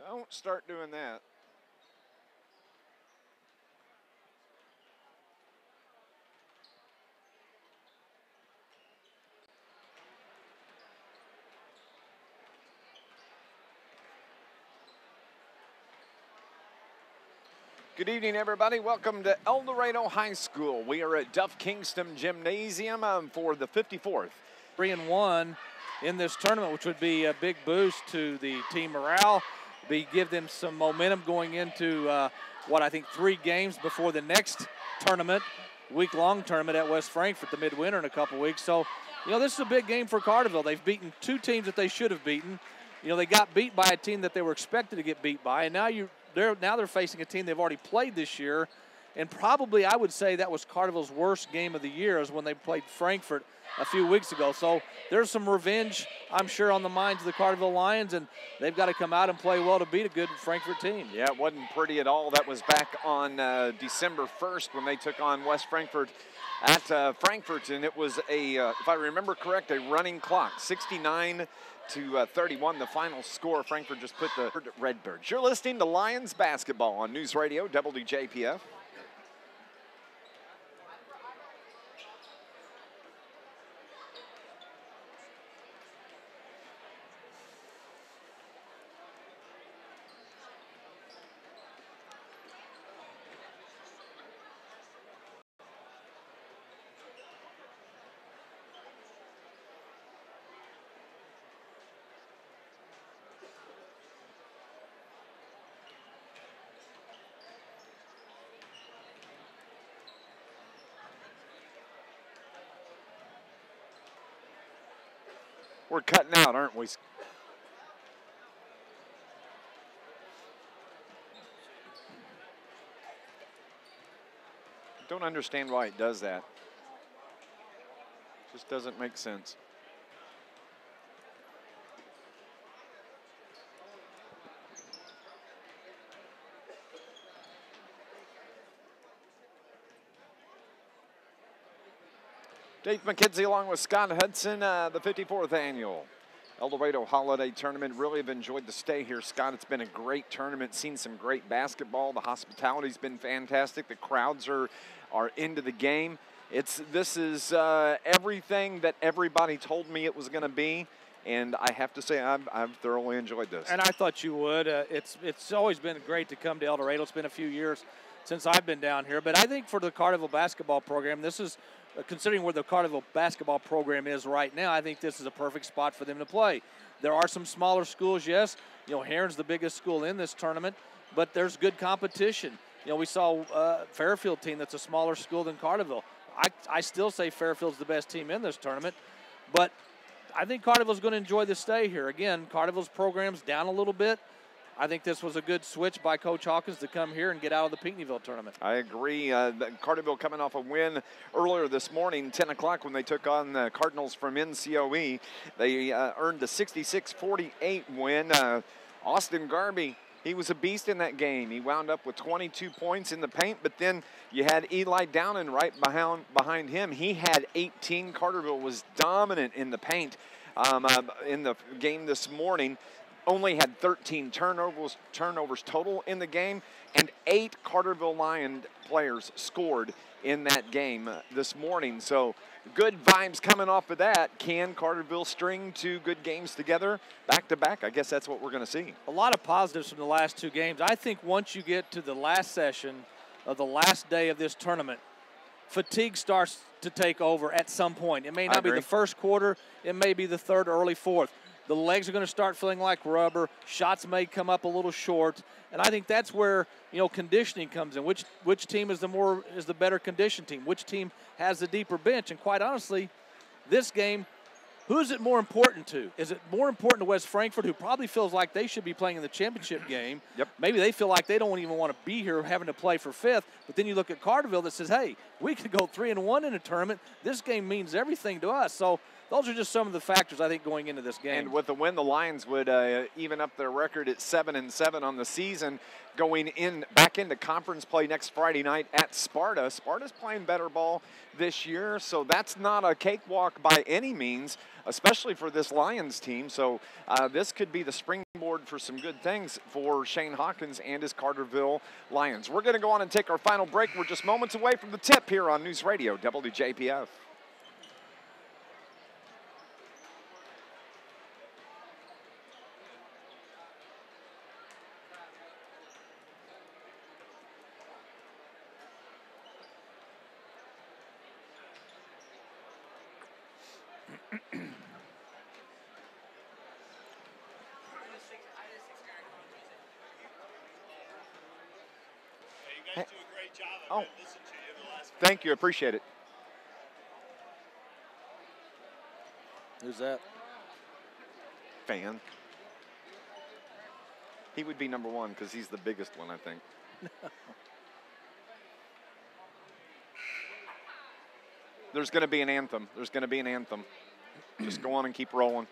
Don't start doing that. Good evening, everybody. Welcome to El Dorado High School. We are at Duff Kingston Gymnasium for the 54th. 3-1 in this tournament, which would be a big boost to the team morale. Give them some momentum going into what I think 3 games before the next tournament, week-long tournament at West Frankfort, the midwinter in a couple weeks. So, this is a big game for Carterville. They've beaten 2 teams that they should have beaten. They got beat by a team that they were expected to get beat by, and now they're facing a team they've already played this year, and probably I would say that was Carterville's worst game of the year is when they played Frankfort a few weeks ago. So there's some revenge, I'm sure, on the minds of the Carterville Lions, and they've got to come out and play well to beat a good Frankfort team. Yeah, it wasn't pretty at all. That was back on December 1st when they took on West Frankfort at Frankfort, and it was if I remember correct, a running clock, 69 to 31, the final score. Frankfort just put the Redbirds. You're listening to Lions basketball on News Radio WJPF. We're cutting out, aren't we? Don't understand why it does that. Just doesn't make sense. Dave McKenzie along with Scott Hudson, the 54th annual El Dorado Holiday Tournament. Really have enjoyed the stay here, Scott. It's been a great tournament, seen some great basketball. The hospitality's been fantastic. The crowds are into the game. This is everything that everybody told me it was going to be, and I have to say I've thoroughly enjoyed this. And I thought you would. It's always been great to come to El Dorado. It's been a few years since I've been down here, but I think for the Carterville basketball program, this is, considering where the Carterville basketball program is right now, I think this is a perfect spot for them to play. There are some smaller schools, yes. Heron's the biggest school in this tournament, but there's good competition. We saw Fairfield team that's a smaller school than Carterville. I still say Fairfield's the best team in this tournament, but I think Carterville's going to enjoy the stay here. Again, Carterville's program's down a little bit. I think this was a good switch by Coach Hawkins to come here and get out of the Pinckneyville tournament. I agree. Carterville coming off a win earlier this morning, 10 o'clock, when they took on the Cardinals from NCOE. They earned a 66-48 win. Austin Garby, he was a beast in that game. He wound up with 22 points in the paint, but then you had Eli Downen right behind him. He had 18. Carterville was dominant in the paint in the game this morning. Only had 13 turnovers total in the game, and 8 Carterville Lion players scored in that game this morning. So good vibes coming off of that. Can Carterville string 2 good games together back-to-back? I guess that's what we're going to see. A lot of positives from the last 2 games. I think once you get to the last session of the last day of this tournament, fatigue starts to take over at some point. It may not be the first quarter. It may be the third or early fourth. The legs are going to start feeling like rubber. Shots may come up a little short, and I think that's where conditioning comes in. Which team is the better conditioned team? Which team has the deeper bench? And quite honestly, this game, Who is it more important to? Is it more important to West Frankfort, who probably feels like they should be playing in the championship game? Yep. Maybe they feel like they don't even want to be here having to play for fifth. But then you look at Carterville that says, hey, we could go 3-1 in a tournament. This game means everything to us. So those are just some of the factors, I think, going into this game. And with the win, the Lions would even up their record at 7-7 on the season, going back into conference play next Friday night at Sparta. Sparta's playing better ball this year, so that's not a cakewalk by any means, especially for this Lions team. So this could be the springboard for some good things for Shane Hawkins and his Carterville Lions. We're going to go on and take our final break. We're just moments away from the tip here on News Radio WJPF. Oh, thank you. Appreciate it. Who's that? Fan. He would be number one because he's the biggest one, I think. There's going to be an anthem. There's going to be an anthem. Just go on and keep rolling.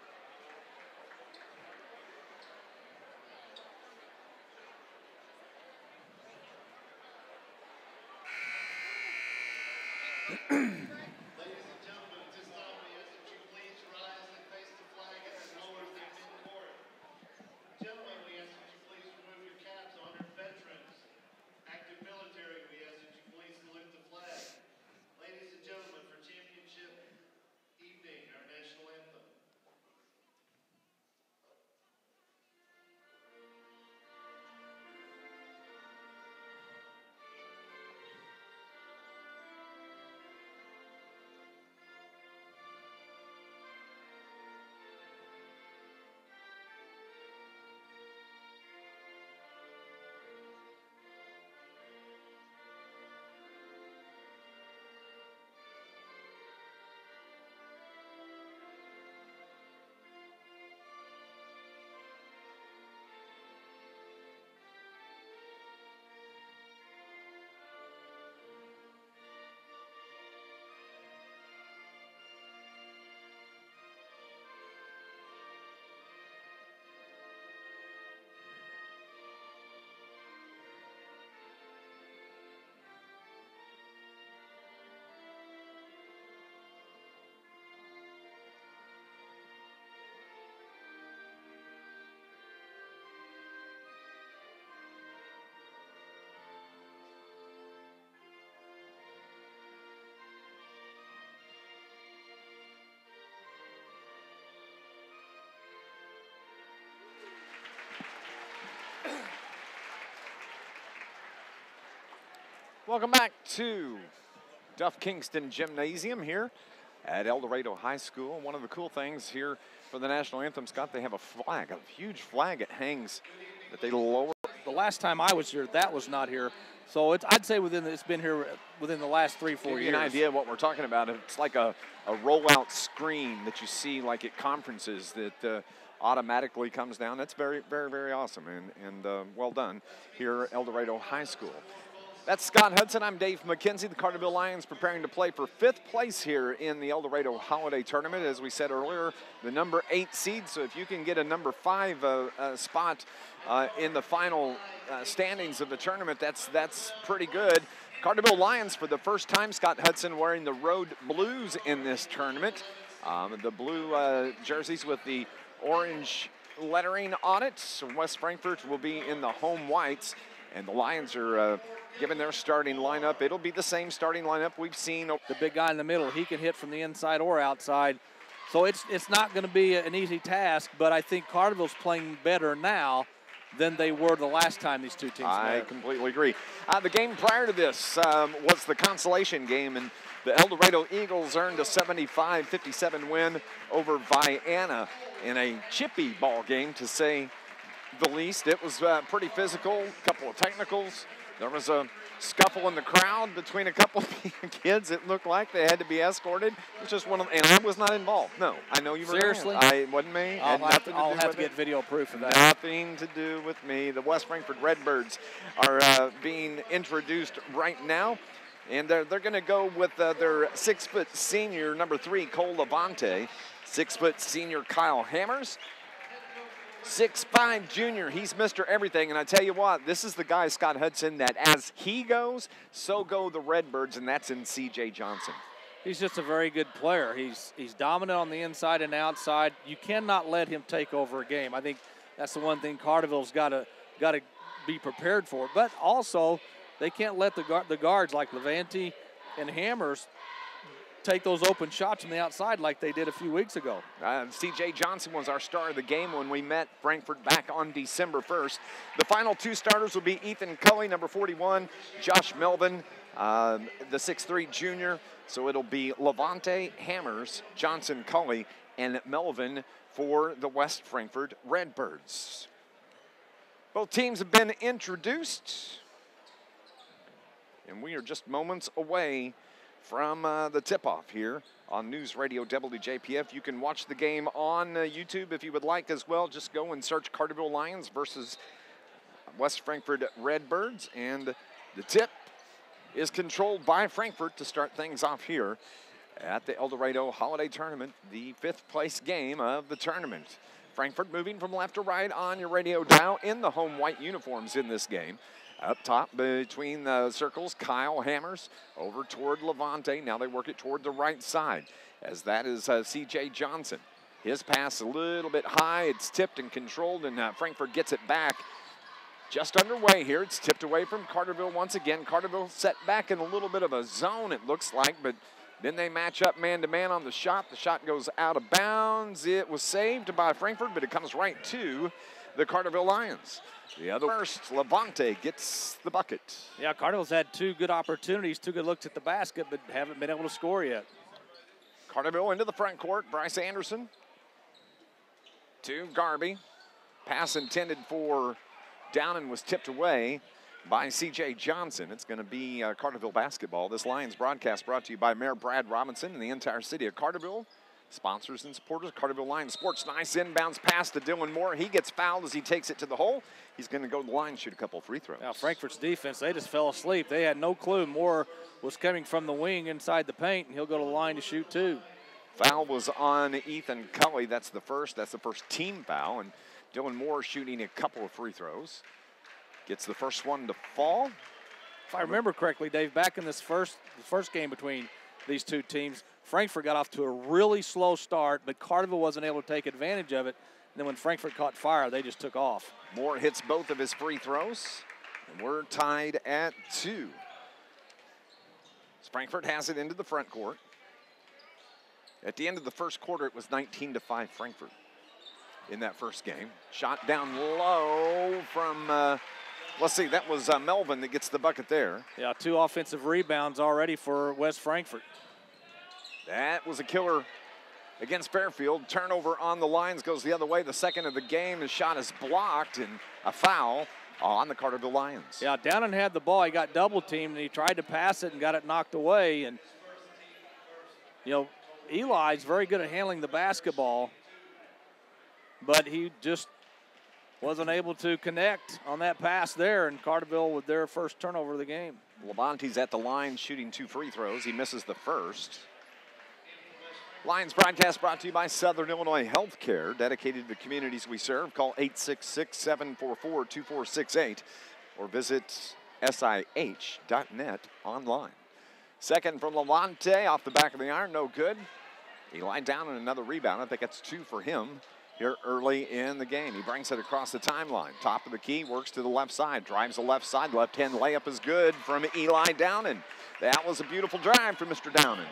Welcome back to Duff Kingston Gymnasium here at El Dorado High School. One of the cool things here for the national anthem, Scott, they have a flag, a huge flag that hangs that they lower. The last time I was here, that was not here. So I'd say it's been here within the last 3-4 years. Give you an idea of what we're talking about. It's like a rollout screen that you see like at conferences that automatically comes down. That's very, very, very awesome and well done here at El Dorado High School. That's Scott Hudson. I'm Dave McKenzie. The Carterville Lions preparing to play for 5th place here in the El Dorado Holiday Tournament. As we said earlier, the number 8 seed. So if you can get a number 5 spot in the final standings of the tournament, that's pretty good. Carterville Lions for the first time, Scott Hudson wearing the road blues in this tournament. The blue jerseys with the orange lettering on it. So West Frankfort will be in the home whites. And the Lions are given their starting lineup. It'll be the same starting lineup we've seen. The big guy in the middle, he can hit from the inside or outside. So it's not going to be an easy task, but I think Carterville's playing better now than they were the last time these two teams met. I completely agree. The game prior to this was the consolation game, and the El Dorado Eagles earned a 75-57 win over Vienna in a chippy ball game, to say the least. It was pretty physical, a couple of technicals. There was a scuffle in the crowd between a couple of kids. It looked like they had to be escorted. It was just one of them, and I was not involved. No, I know you were. Seriously? It wasn't me. I'll have to get it. video proof of that. Nothing to do with me. The West Frankfort Redbirds are being introduced right now. And they're going to go with their 6-foot senior, number 3, Cole Levante. 6-foot senior, Kyle Hammers. 6'5" junior, he's Mr. Everything. And I tell you what, this is the guy, Scott Hudson, that as he goes, so go the Redbirds, and that's in C.J. Johnson. He's just a very good player. He's dominant on the inside and outside. You cannot let him take over a game. I think that's the one thing Carterville's got to be prepared for. But also, they can't let the guards like Levante and Hammers take those open shots from the outside like they did a few weeks ago. C.J. Johnson was our star of the game when we met Frankfort back on December 1st. The final 2 starters will be Ethan Cully, number 41, Josh Melvin, the 6'3" junior. So it'll be Levante, Hammers, Johnson, Cully, and Melvin for the West Frankfort Redbirds. Both teams have been introduced, and we are just moments away from the tip-off here on News Radio WJPF. You can watch the game on YouTube if you would like as well. Just go and search Carterville Lions versus West Frankfort Redbirds. And the tip is controlled by Frankfort to start things off here at the El Dorado Holiday Tournament, the 5th place game of the tournament. Frankfort moving from left to right on your radio dial in the home white uniforms in this game. Up top between the circles, Kyle Hammers over toward Levante. Now they work it toward the right side, as that is C.J. Johnson. His pass a little bit high. It's tipped and controlled, and Frankfort gets it back. Just underway here. It's tipped away from Carterville once again. Carterville set back in a little bit of a zone, it looks like, but then they match up man-to-man on the shot. The shot goes out of bounds. It was saved by Frankfort, but it comes right to the Carterville Lions. The other first, Levante gets the bucket. Yeah, Carterville's had 2 good opportunities, 2 good looks at the basket, but haven't been able to score yet. Carterville into the front court. Bryce Anderson to Garby. Pass intended for Downen was tipped away by C.J. Johnson. It's going to be Carterville basketball. This Lions broadcast brought to you by Mayor Brad Robinson and the entire city of Carterville. Sponsors and supporters, Carterville Lions Sports. Nice inbounds pass to Dylan Moore. He gets fouled as he takes it to the hole. He's going to go to the line, shoot a couple free throws. Now, Frankfort's defense, they just fell asleep. They had no clue Moore was coming from the wing inside the paint, and he'll go to the line to shoot 2. Foul was on Ethan Cully. That's the first team foul, and Dylan Moore shooting a couple of free throws. Gets the first one to fall. If I remember correctly, Dave, back in this first game between these 2 teams, Frankfort got off to a really slow start, but Carterville wasn't able to take advantage of it. And then when Frankfort caught fire, they just took off. Moore hits both of his free throws, and we're tied at 2. Frankfort has it into the front court. At the end of the first quarter, it was 19-5 Frankfort in that first game. Shot down low from, let's see, that was Melvin that gets the bucket there. Yeah, 2 offensive rebounds already for West Frankfort. That was a killer against Fairfield. Turnover on the lines goes the other way. The second of the game. The shot is blocked, and a foul on the Carterville Lions. Yeah, Downen had the ball. He got double-teamed, and he tried to pass it and got it knocked away. And, you know, Eli's very good at handling the basketball, but he just wasn't able to connect on that pass there, and Carterville with their first turnover of the game. Levante's at the line shooting 2 free throws. He misses the first. Lions broadcast brought to you by Southern Illinois Healthcare, dedicated to the communities we serve. Call 866-744-2468 or visit SIH.net online. Second from Levante off the back of the iron, no good. Eli down and another rebound. I think that's 2 for him here early in the game. He brings it across the timeline. Top of the key, works to the left side, drives the left side. Left-hand layup is good from Eli Downen. That was a beautiful drive from Mr. Downen.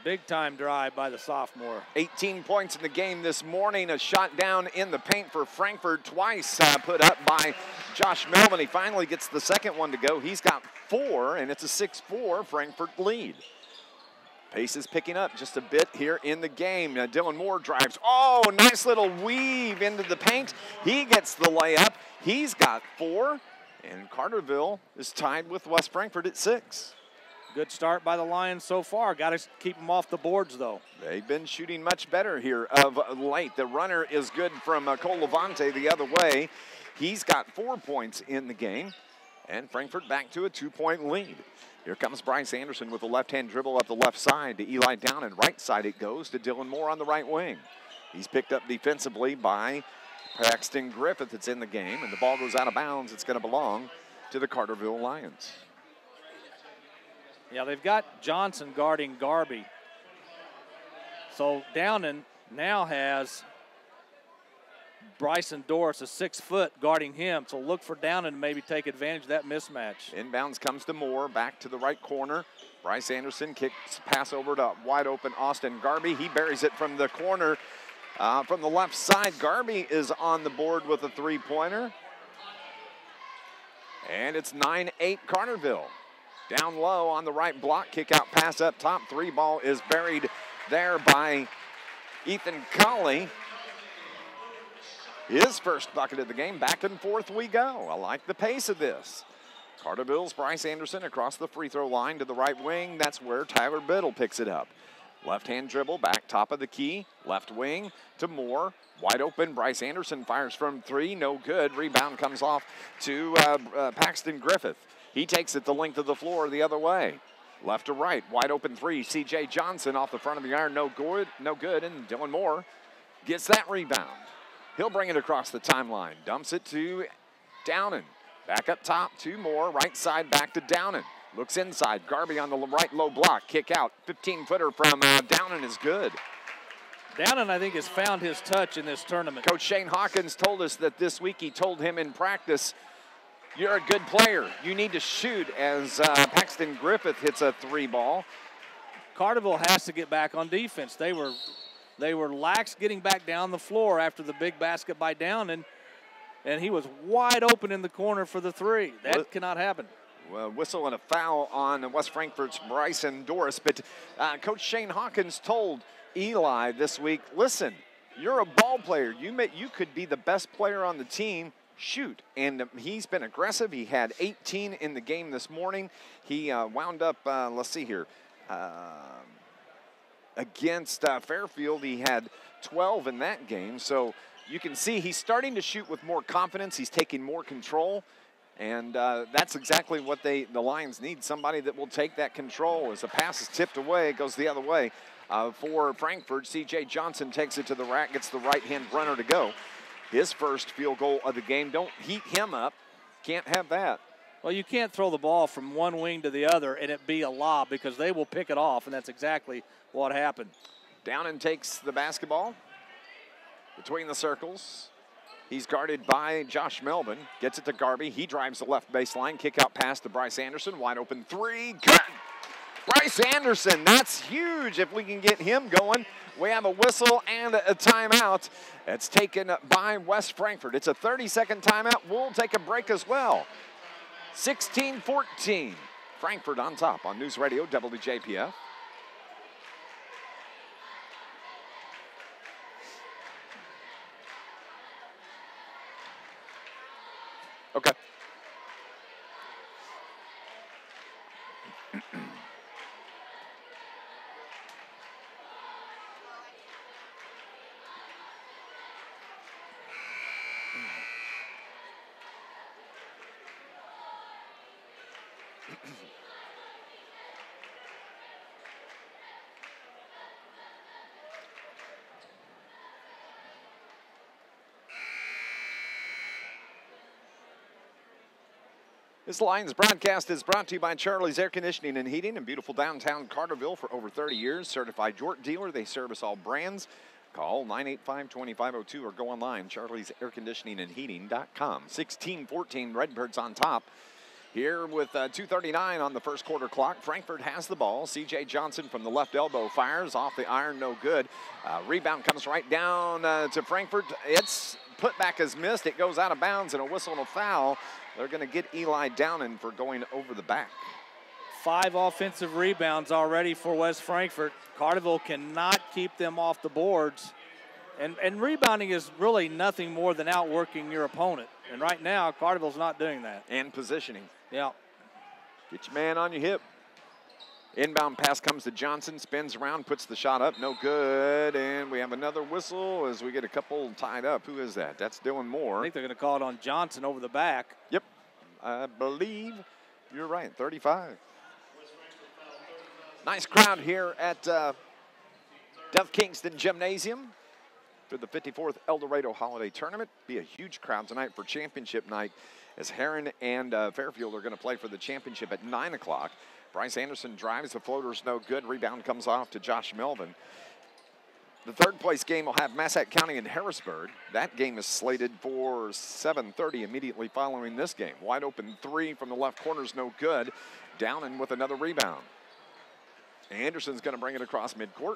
Big-time drive by the sophomore. 18 points in the game this morning. A shot down in the paint for Frankfort, twice put up by Josh Melvin. He finally gets the second one to go. He's got 4, and it's a 6-4 Frankfort lead. Pace is picking up just a bit here in the game. Now Dylan Moore drives. Oh, nice little weave into the paint. He gets the layup. He's got 4. And Carterville is tied with West Frankfort at 6. Good start by the Lions so far. Got to keep them off the boards, though. They've been shooting much better here of late. The runner is good from Cole Levante the other way. He's got 4 points in the game. And Frankfort back to a 2-point lead. Here comes Bryce Anderson with a left-hand dribble up the left side to Eli Downen. Right side it goes to Dylan Moore on the right wing. He's picked up defensively by Paxton Griffith. It's in the game, and the ball goes out of bounds. It's going to belong to the Carterville Lions. Yeah, they've got Johnson guarding Garby. So Downen now has Bryson Doris, a 6 foot, guarding him. So look for Downen to maybe take advantage of that mismatch. Inbounds comes to Moore, back to the right corner. Bryce Anderson kicks pass over to wide open Austin Garby. He buries it from the corner from the left side. Garby is on the board with a 3-pointer. And it's 9-8 Carterville. Down low on the right block, kick out pass up top. 3 ball is buried there by Ethan Colley. His first bucket of the game. Back and forth we go. I like the pace of this. Carterville's Bryce Anderson across the free throw line to the right wing. That's where Tyler Biddle picks it up. Left-hand dribble, back top of the key. Left wing to Moore. Wide open, Bryce Anderson fires from 3. No good. Rebound comes off to Paxton Griffith. He takes it the length of the floor the other way. Left to right, wide open 3. C.J. Johnson off the front of the iron, no good. And Dylan Moore gets that rebound. He'll bring it across the timeline. Dumps it to Downen. Back up top to Moore. Right side back to Downen. Looks inside. Garby on the right low block. Kick out. 15-footer from Downen is good. Downen, I think, has found his touch in this tournament. Coach Shane Hawkins told us that this week he told him in practice, you're a good player. You need to shoot, as Paxton Griffith hits a 3 ball. Carterville has to get back on defense. They were lax getting back down the floor after the big basket by Downen, and he was wide open in the corner for the 3. That cannot happen. Well, whistle and a foul on West Frankfort's Bryson Doris. But Coach Shane Hawkins told Eli this week, listen, you're a ball player. You could be the best player on the team. Shoot. And he's been aggressive. He had 18 in the game this morning. He wound up, let's see here, against Fairfield. He had 12 in that game. So you can see he's starting to shoot with more confidence. He's taking more control. And that's exactly what the Lions need, somebody that will take that control. As the pass is tipped away, it goes the other way. For Frankfort, C.J. Johnson takes it to the rack, gets the right-hand runner to go. His first field goal of the game. Don't heat him up. Can't have that. Well, you can't throw the ball from one wing to the other and it be a lob, because they will pick it off, and that's exactly what happened. Downen takes the basketball between the circles. He's guarded by Josh Melvin. Gets it to Garby. He drives the left baseline. Kick out pass to Bryce Anderson. Wide open 3. Good. Bryce Anderson, that's huge if we can get him going. We have a whistle and a timeout. It's taken by West Frankfort. It's a 30-second timeout. We'll take a break as well. 16-14. Frankfort on top on News Radio WJPF. Okay. This Lions broadcast is brought to you by Charlie's Air Conditioning and Heating in beautiful downtown Carterville for over 30 years. Certified Jort dealer. They service all brands. Call 985-2502 or go online, charliesairconditioningandheating.com. 16-14, Redbirds on top. Here with 2:39 on the first quarter clock. Frankfort has the ball. C.J. Johnson from the left elbow fires off the iron, no good. Rebound comes right down to Frankfort. It's put back as missed. It goes out of bounds, and a whistle and a foul. They're going to get Eli Downen for going over the back. 5 offensive rebounds already for West Frankfort. Carterville cannot keep them off the boards. And rebounding is really nothing more than outworking your opponent. And right now, Carterville's not doing that. And positioning. Yeah. Get your man on your hip. Inbound pass comes to Johnson, spins around, puts the shot up, no good. And we have another whistle as we get a couple tied up. Who is that? That's Dylan Moore. I think they're going to call it on Johnson over the back. Yep, I believe you're right, 35. Nice crowd here at Duff Kingston Gymnasium for the 54th El Dorado Holiday Tournament. Be a huge crowd tonight for championship night as Heron and Fairfield are going to play for the championship at 9 o'clock. Bryce Anderson drives, the floater's no good. Rebound comes off to Josh Melvin. The third place game will have Massac County and Harrisburg. That game is slated for 7:30 immediately following this game. Wide open three from the left corner's no good. Downen with another rebound. Anderson's going to bring it across midcourt.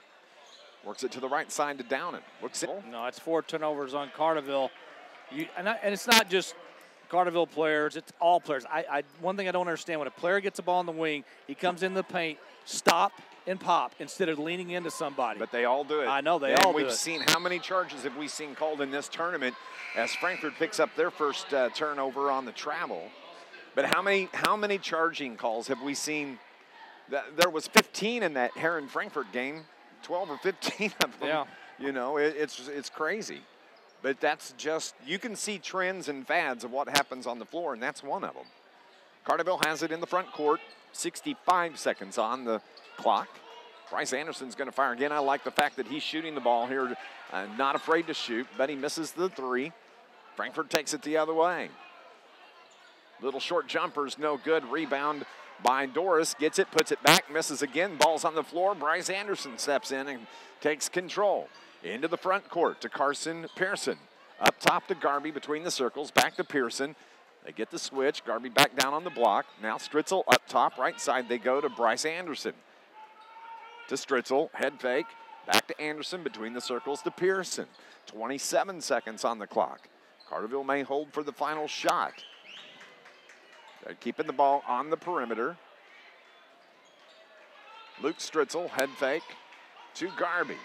Works it to the right side to Downen. No, it's 4 turnovers on Carterville. And it's not just Carterville players, it's all players. One thing I don't understand, when a player gets a ball in the wing, he comes in the paint, stop and pop instead of leaning into somebody. But they all do it. I know they all do it. We've seen, how many charges have we seen called in this tournament as Frankfort picks up their first turnover on the travel? But how many charging calls have we seen? There was 15 in that Heron-Frankfort game, 12 or 15 of them. Yeah. You know, it's crazy. But that's just, you can see trends and fads of what happens on the floor, and that's one of them. Carterville has it in the front court, 65 seconds on the clock. Bryce Anderson's going to fire again. I like the fact that he's shooting the ball here, not afraid to shoot, but he misses the three. Frankfort takes it the other way. Little short jumper's no good. Rebound by Doris. Gets it, puts it back, misses again. Ball's on the floor. Bryce Anderson steps in and takes control. Into the front court to Carson Pearson. Up top to Garby between the circles. Back to Pearson. They get the switch. Garby back down on the block. Now Stritzel up top. Right side they go to Bryce Anderson. To Stritzel. Head fake. Back to Anderson between the circles to Pearson. 27 seconds on the clock. Carterville may hold for the final shot. They're keeping the ball on the perimeter. Luke Stritzel. Head fake to Garby.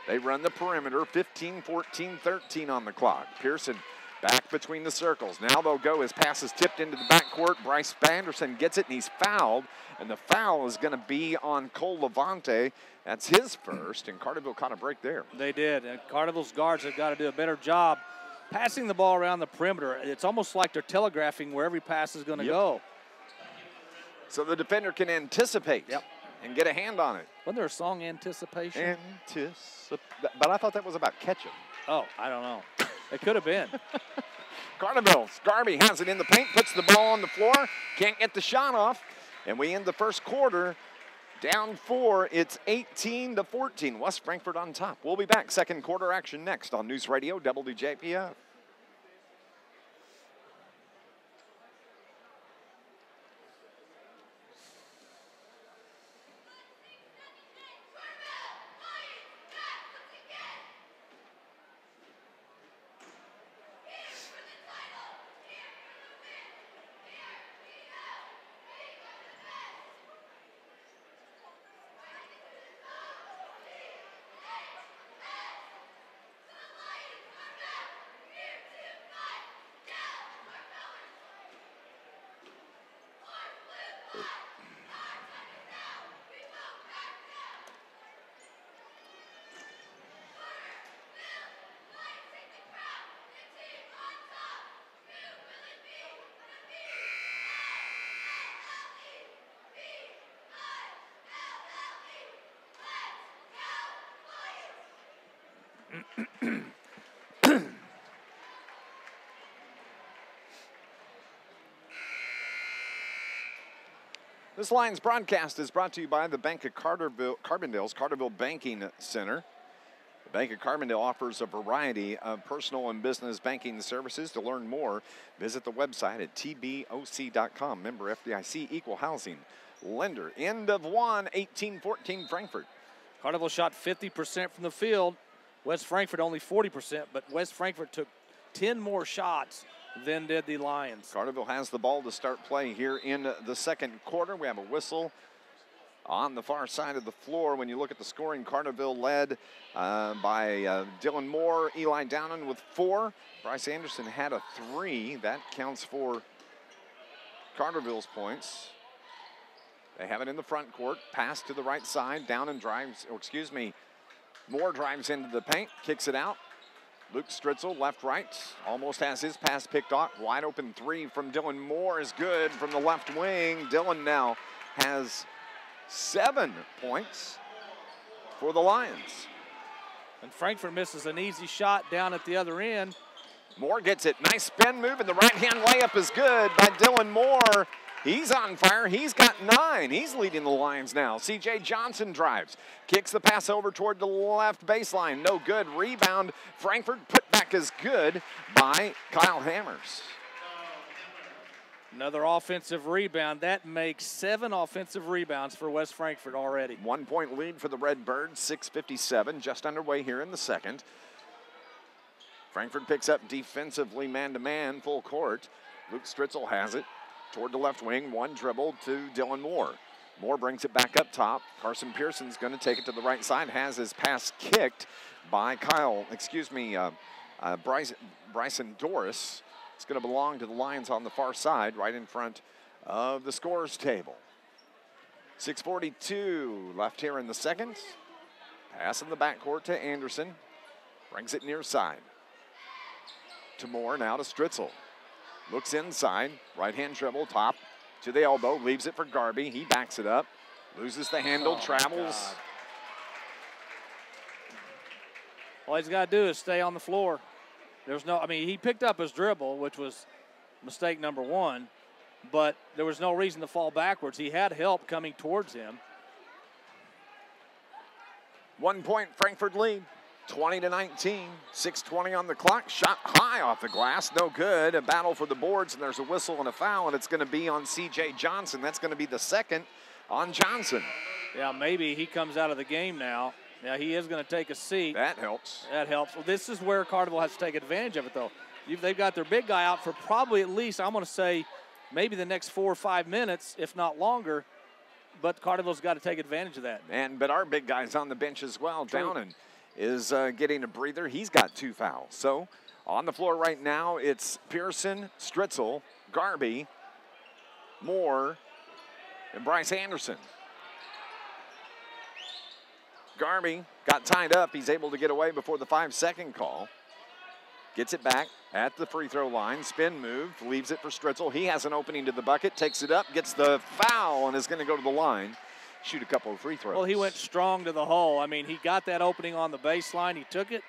They run the perimeter, 15, 14, 13 on the clock. Pearson back between the circles. Now they'll go. His pass is tipped into the backcourt. Bryce Anderson gets it, and he's fouled. And the foul is going to be on Cole Levante. That's his first, and Carterville caught a break there. They did, and Carterville's guards have got to do a better job passing the ball around the perimeter. It's almost like they're telegraphing where every pass is going to go. So the defender can anticipate. Yep. And get a hand on it. Wasn't there a song, Anticipation? But I thought that was about catching. Oh, I don't know. It could have been. Carterville, Garby has it in the paint, puts the ball on the floor, can't get the shot off, and we end the first quarter down 4. It's 18-14. West Frankfort on top. We'll be back. Second quarter action next on News Radio WJPF. This Lions broadcast is brought to you by the Bank of Carbondale's Carterville Banking Center. The Bank of Carbondale offers a variety of personal and business banking services. To learn more, visit the website at tboc.com. Member FDIC, equal housing lender. End of 1, 18-14 Frankfort. Carterville shot 50% from the field. West Frankfort only 40%, but West Frankfort took 10 more shots than did the Lions. Carterville has the ball to start play here in the second quarter. We have a whistle on the far side of the floor. When you look at the scoring, Carterville led by Dylan Moore, Eli Downen with 4. Bryce Anderson had a 3. That counts for Carterville's points. They have it in the front court. Pass to the right side. Downen drives, Moore drives into the paint, kicks it out. Luke Stritzel, left, right, almost has his pass picked off. Wide open 3 from Dylan Moore is good from the left wing. Dylan now has 7 points for the Lions. And Frankfort misses an easy shot down at the other end. Moore gets it. Nice spin move, and the right-hand layup is good by Dylan Moore. He's on fire. He's got 9. He's leading the Lions now. C.J. Johnson drives. Kicks the pass over toward the left baseline. No good. Rebound. Frankfort put back is good by Kyle Hammers. Another offensive rebound. That makes 7 offensive rebounds for West Frankfort already. 1-point lead for the Redbirds. 6:57 just underway here in the second. Frankfort picks up defensively man-to-man full court. Luke Stritzel has it. Toward the left wing, 1 dribble to Dylan Moore. Moore brings it back up top. Carson Pearson's going to take it to the right side. Has his pass kicked by Bryson Doris. It's going to belong to the Lions on the far side, right in front of the scorer's table. 6:42 left here in the second. Pass in the backcourt to Anderson. Brings it near side. To Moore, now to Stritzel. Looks inside, right-hand dribble, top to the elbow, leaves it for Garby. He backs it up, loses the handle, travels. All he's got to do is stay on the floor. He picked up his dribble, which was mistake number 1, but there was no reason to fall backwards. He had help coming towards him. 1-point Frankfort lead. 20-19, 6:20 on the clock. Shot high off the glass, no good. A battle for the boards, and there's a whistle and a foul, and it's going to be on C.J. Johnson. That's going to be the second on Johnson. Yeah, maybe he comes out of the game now. Yeah, he is going to take a seat. That helps. That helps. Well, this is where Carterville has to take advantage of it, though. They've got their big guy out for probably at least, I'm going to say, maybe the next 4 or 5 minutes, if not longer. But Carterville's got to take advantage of that. But our big guy's on the bench as well. Downen is getting a breather. He's got 2 fouls. So on the floor right now, it's Pearson, Stritzel, Garby, Moore, and Bryce Anderson. Garby got tied up. He's able to get away before the 5-second call. Gets it back at the free throw line. Spin move, leaves it for Stritzel. He has an opening to the bucket, takes it up, gets the foul, and is going to go to the line. Shoot a couple of free throws. Well, he went strong to the hole. He got that opening on the baseline. He took it.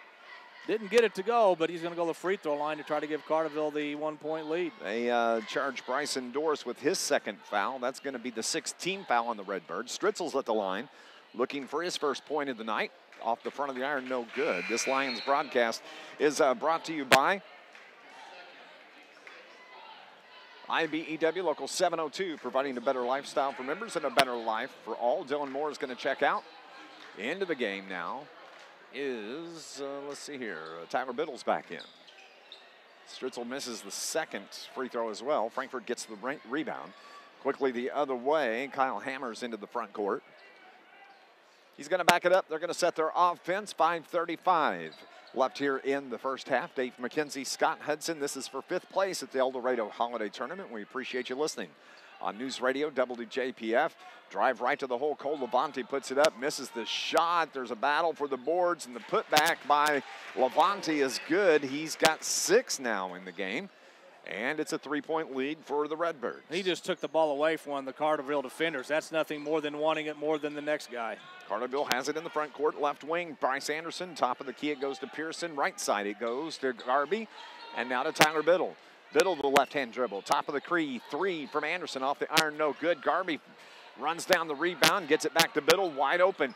Didn't get it to go, but he's going to go to the free throw line to try to give Carterville the 1-point lead. They charge Bryson Doris with his second foul. That's going to be the 16th foul on the Redbirds. Stritzel's at the line, looking for his first point of the night. Off the front of the iron, no good. This Lions broadcast is brought to you by IBEW Local 702, providing a better lifestyle for members and a better life for all. Dylan Moore is going to check out. Into the game now is, Tyler Biddle's back in. Stritzel misses the second free throw as well. Frankfort gets the rebound. Quickly the other way, Kyle Hammers into the front court. He's going to back it up. They're going to set their offense. 5:35 left here in the first half. Dave McKenzie, Scott Hudson. This is for 5th place at the El Dorado Holiday Tournament. We appreciate you listening. On News Radio, WJPF. Drive right to the hole. Cole Levante puts it up, misses the shot. There's a battle for the boards, and the putback by Levante is good. He's got 6 now in the game. And it's a 3-point lead for the Redbirds. He just took the ball away from one of the Carterville defenders. That's nothing more than wanting it more than the next guy. Carterville has it in the front court, left wing. Bryce Anderson, top of the key, it goes to Pearson. Right side, it goes to Garby. And now to Tyler Biddle. Biddle, the left-hand dribble. Top of the key, 3 from Anderson off the iron, no good. Garby runs down the rebound, gets it back to Biddle, wide open.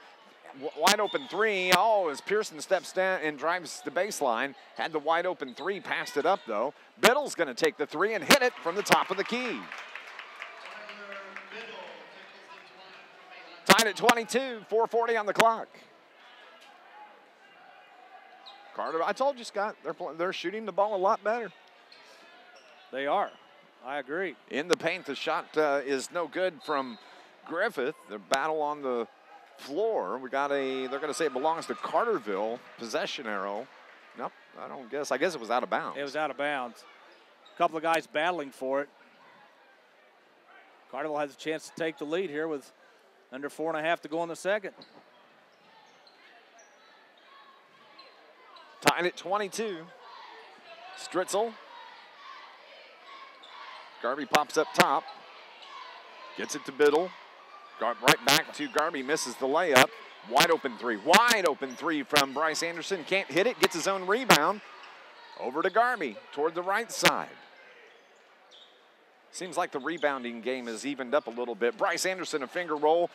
Wide open 3. Oh, as Pearson steps down and drives the baseline. Had the wide open 3, passed it up though. Biddle's going to take the 3 and hit it from the top of the key. Tied at 22, 4:40 on the clock. Carter, I told you, Scott, they're shooting the ball a lot better. They are. I agree. In the paint, the shot is no good from Griffith. Their battle on the floor. They're going to say it belongs to Carterville. Possession arrow. Nope, I guess it was out of bounds. It was out of bounds. A couple of guys battling for it. Carterville has a chance to take the lead here with under 4.5 to go in the second. Tied at 22. Stritzel. Garvey pops up top. Gets it to Biddle. Right back to Garvey. Misses the layup. Wide open three from Bryce Anderson. Can't hit it. Gets his own rebound. Over to Garvey toward the right side. Seems like the rebounding game has evened up a little bit. Bryce Anderson, a finger roll.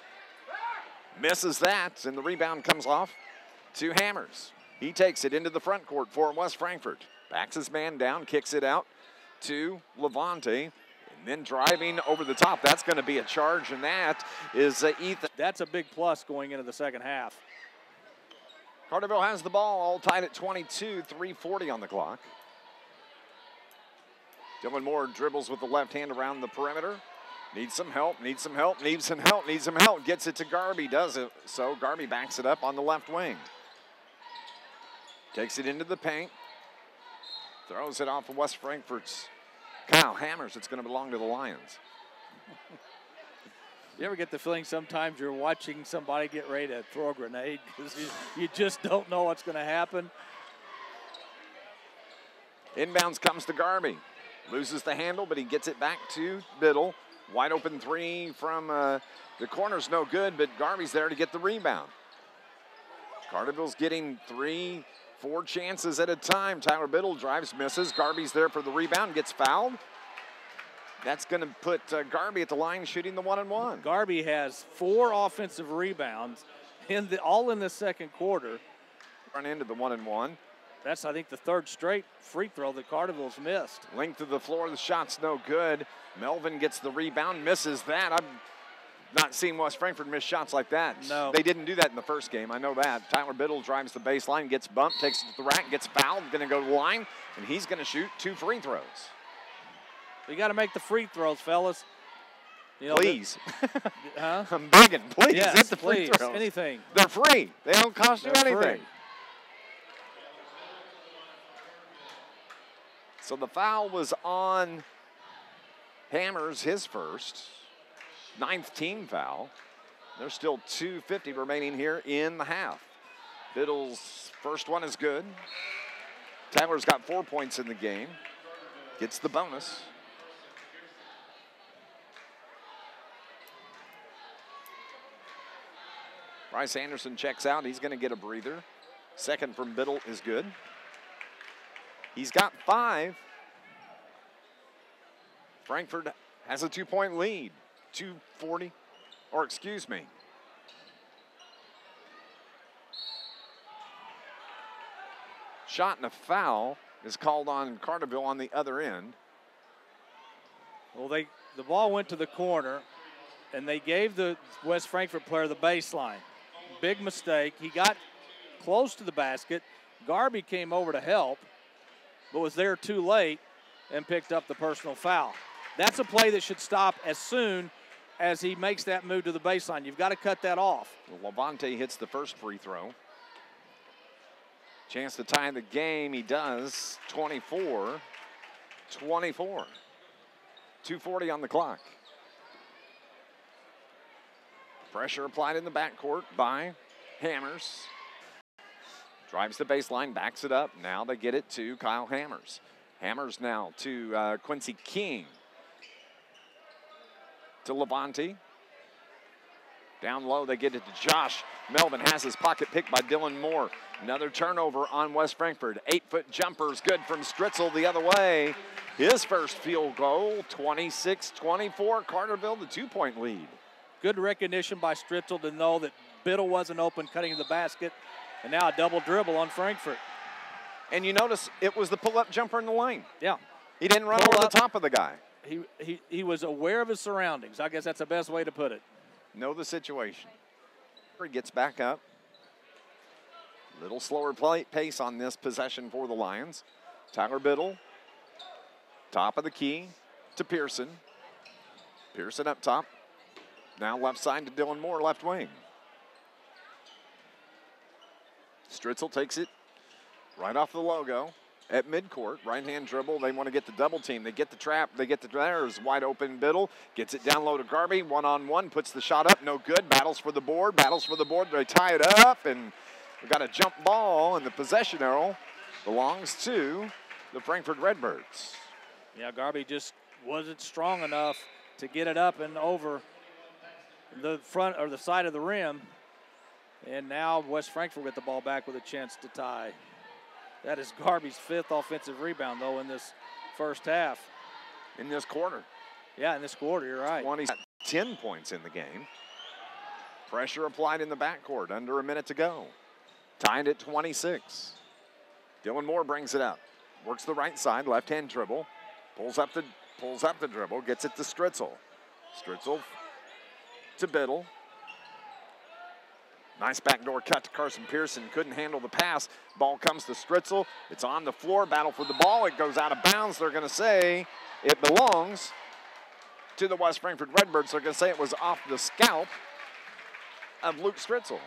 Misses that, and the rebound comes off to Hammers. He takes it into the front court for West Frankfort. Backs his man down, kicks it out to Levante, and then driving over the top. That's going to be a charge, and that is Ethan. That's a big plus going into the second half. Carterville has the ball, all tied at 22, 3:40 on the clock. Dylan Moore dribbles with the left hand around the perimeter. Needs some help. Gets it to Garvey, does it. So Garvey backs it up on the left wing. Takes it into the paint. Throws it off of West Frankfort's Kyle Hammers. It's going to belong to the Lions. You ever get the feeling sometimes you're watching somebody get ready to throw a grenade because you just don't know what's going to happen? Inbounds comes to Garvey. Loses the handle, but he gets it back to Biddle. Wide open three from the corner's no good, but Garvey's there to get the rebound. Carterville's getting 3-4 chances at a time. Tyler Biddle drives, misses. Garvey's there for the rebound, gets fouled. That's going to put Garvey at the line shooting the 1-and-1. Garvey has 4 offensive rebounds, all in the second quarter. Run into the 1-and-1. That's, I think, the third straight free throw that Carterville's missed. Length of the floor, the shot's no good. Melvin gets the rebound, misses that. I've not seen West Frankfort miss shots like that. No. They didn't do that in the first game, I know that. Tyler Biddle drives the baseline, gets bumped, takes it to the rack, gets fouled, going to go to the line, and he's going to shoot 2 free throws. We got to make the free throws, fellas. You know, please. Huh? I'm begging, please. Yes, hit the free please. throws. Anything. They're free. They don't cost you They're anything. free. So the foul was on Hammers, his first. 9th team foul. There's still 2:50 remaining here in the half. Biddle's first one is good. Tyler's got 4 points in the game. Gets the bonus. Bryce Anderson checks out. He's going to get a breather. Second from Biddle is good. He's got 5. Frankfort has a 2-point lead. 2:40, or excuse me. Shot and a foul is called on Carterville on the other end. Well, the ball went to the corner, and they gave the West Frankfort player the baseline. Big mistake. He got close to the basket. Garvey came over to help, but was there too late and picked up the personal foul. That's a play that should stop as soon as he makes that move to the baseline. You've got to cut that off. Levante hits the first free throw. Chance to tie the game. He does. 24-24. 2:40 on the clock. Pressure applied in the backcourt by Hammers. Drives the baseline, backs it up. Now they get it to Kyle Hammers. Hammers now to Quincy King. To Levante. Down low, they get it to Josh. Melvin has his pocket picked by Dylan Moore. Another turnover on West Frankfort. 8-foot jumper's good from Stritzel the other way. His first field goal, 26-24. Carterville, the 2-point lead. Good recognition by Stritzel to know that Biddle wasn't open, cutting to the basket. And now a double dribble on Frankfort. And you notice it was the pull-up jumper in the lane. Yeah. He didn't run over the top of the guy. He was aware of his surroundings. I guess that's the best way to put it. Know the situation. He gets back up. Little slower pace on this possession for the Lions. Tyler Biddle, top of the key to Pearson. Pearson up top. Now left side to Dylan Moore, left wing. Stritzel takes it right off the logo at midcourt. Right-hand dribble. They want to get the double team. They get the trap. They get the there's wide open Biddle. Gets it down low to Garby. One-on-one. Puts the shot up. No good. Battles for the board. Battles for the board. They tie it up. And we've got a jump ball. And the possession arrow belongs to the Frankfort Redbirds. Yeah, Garby just wasn't strong enough to get it up and over the front or the side of the rim. And now West Frankfort get the ball back with a chance to tie. That is Garby's 5th offensive rebound, though, in this first half. In this quarter. Yeah, in this quarter, you're right. 10 points in the game. Pressure applied in the backcourt. Under a minute to go. Tied at 26. Dylan Moore brings it up. Works the right side, left-hand dribble. Pulls up the dribble, gets it to Stritzel. Stritzel to Biddle. Nice backdoor cut to Carson Pearson. Couldn't handle the pass. Ball comes to Stritzel. It's on the floor. Battle for the ball. It goes out of bounds. They're going to say it belongs to the West Frankfort Redbirds. They're going to say it was off the scalp of Luke Stritzel.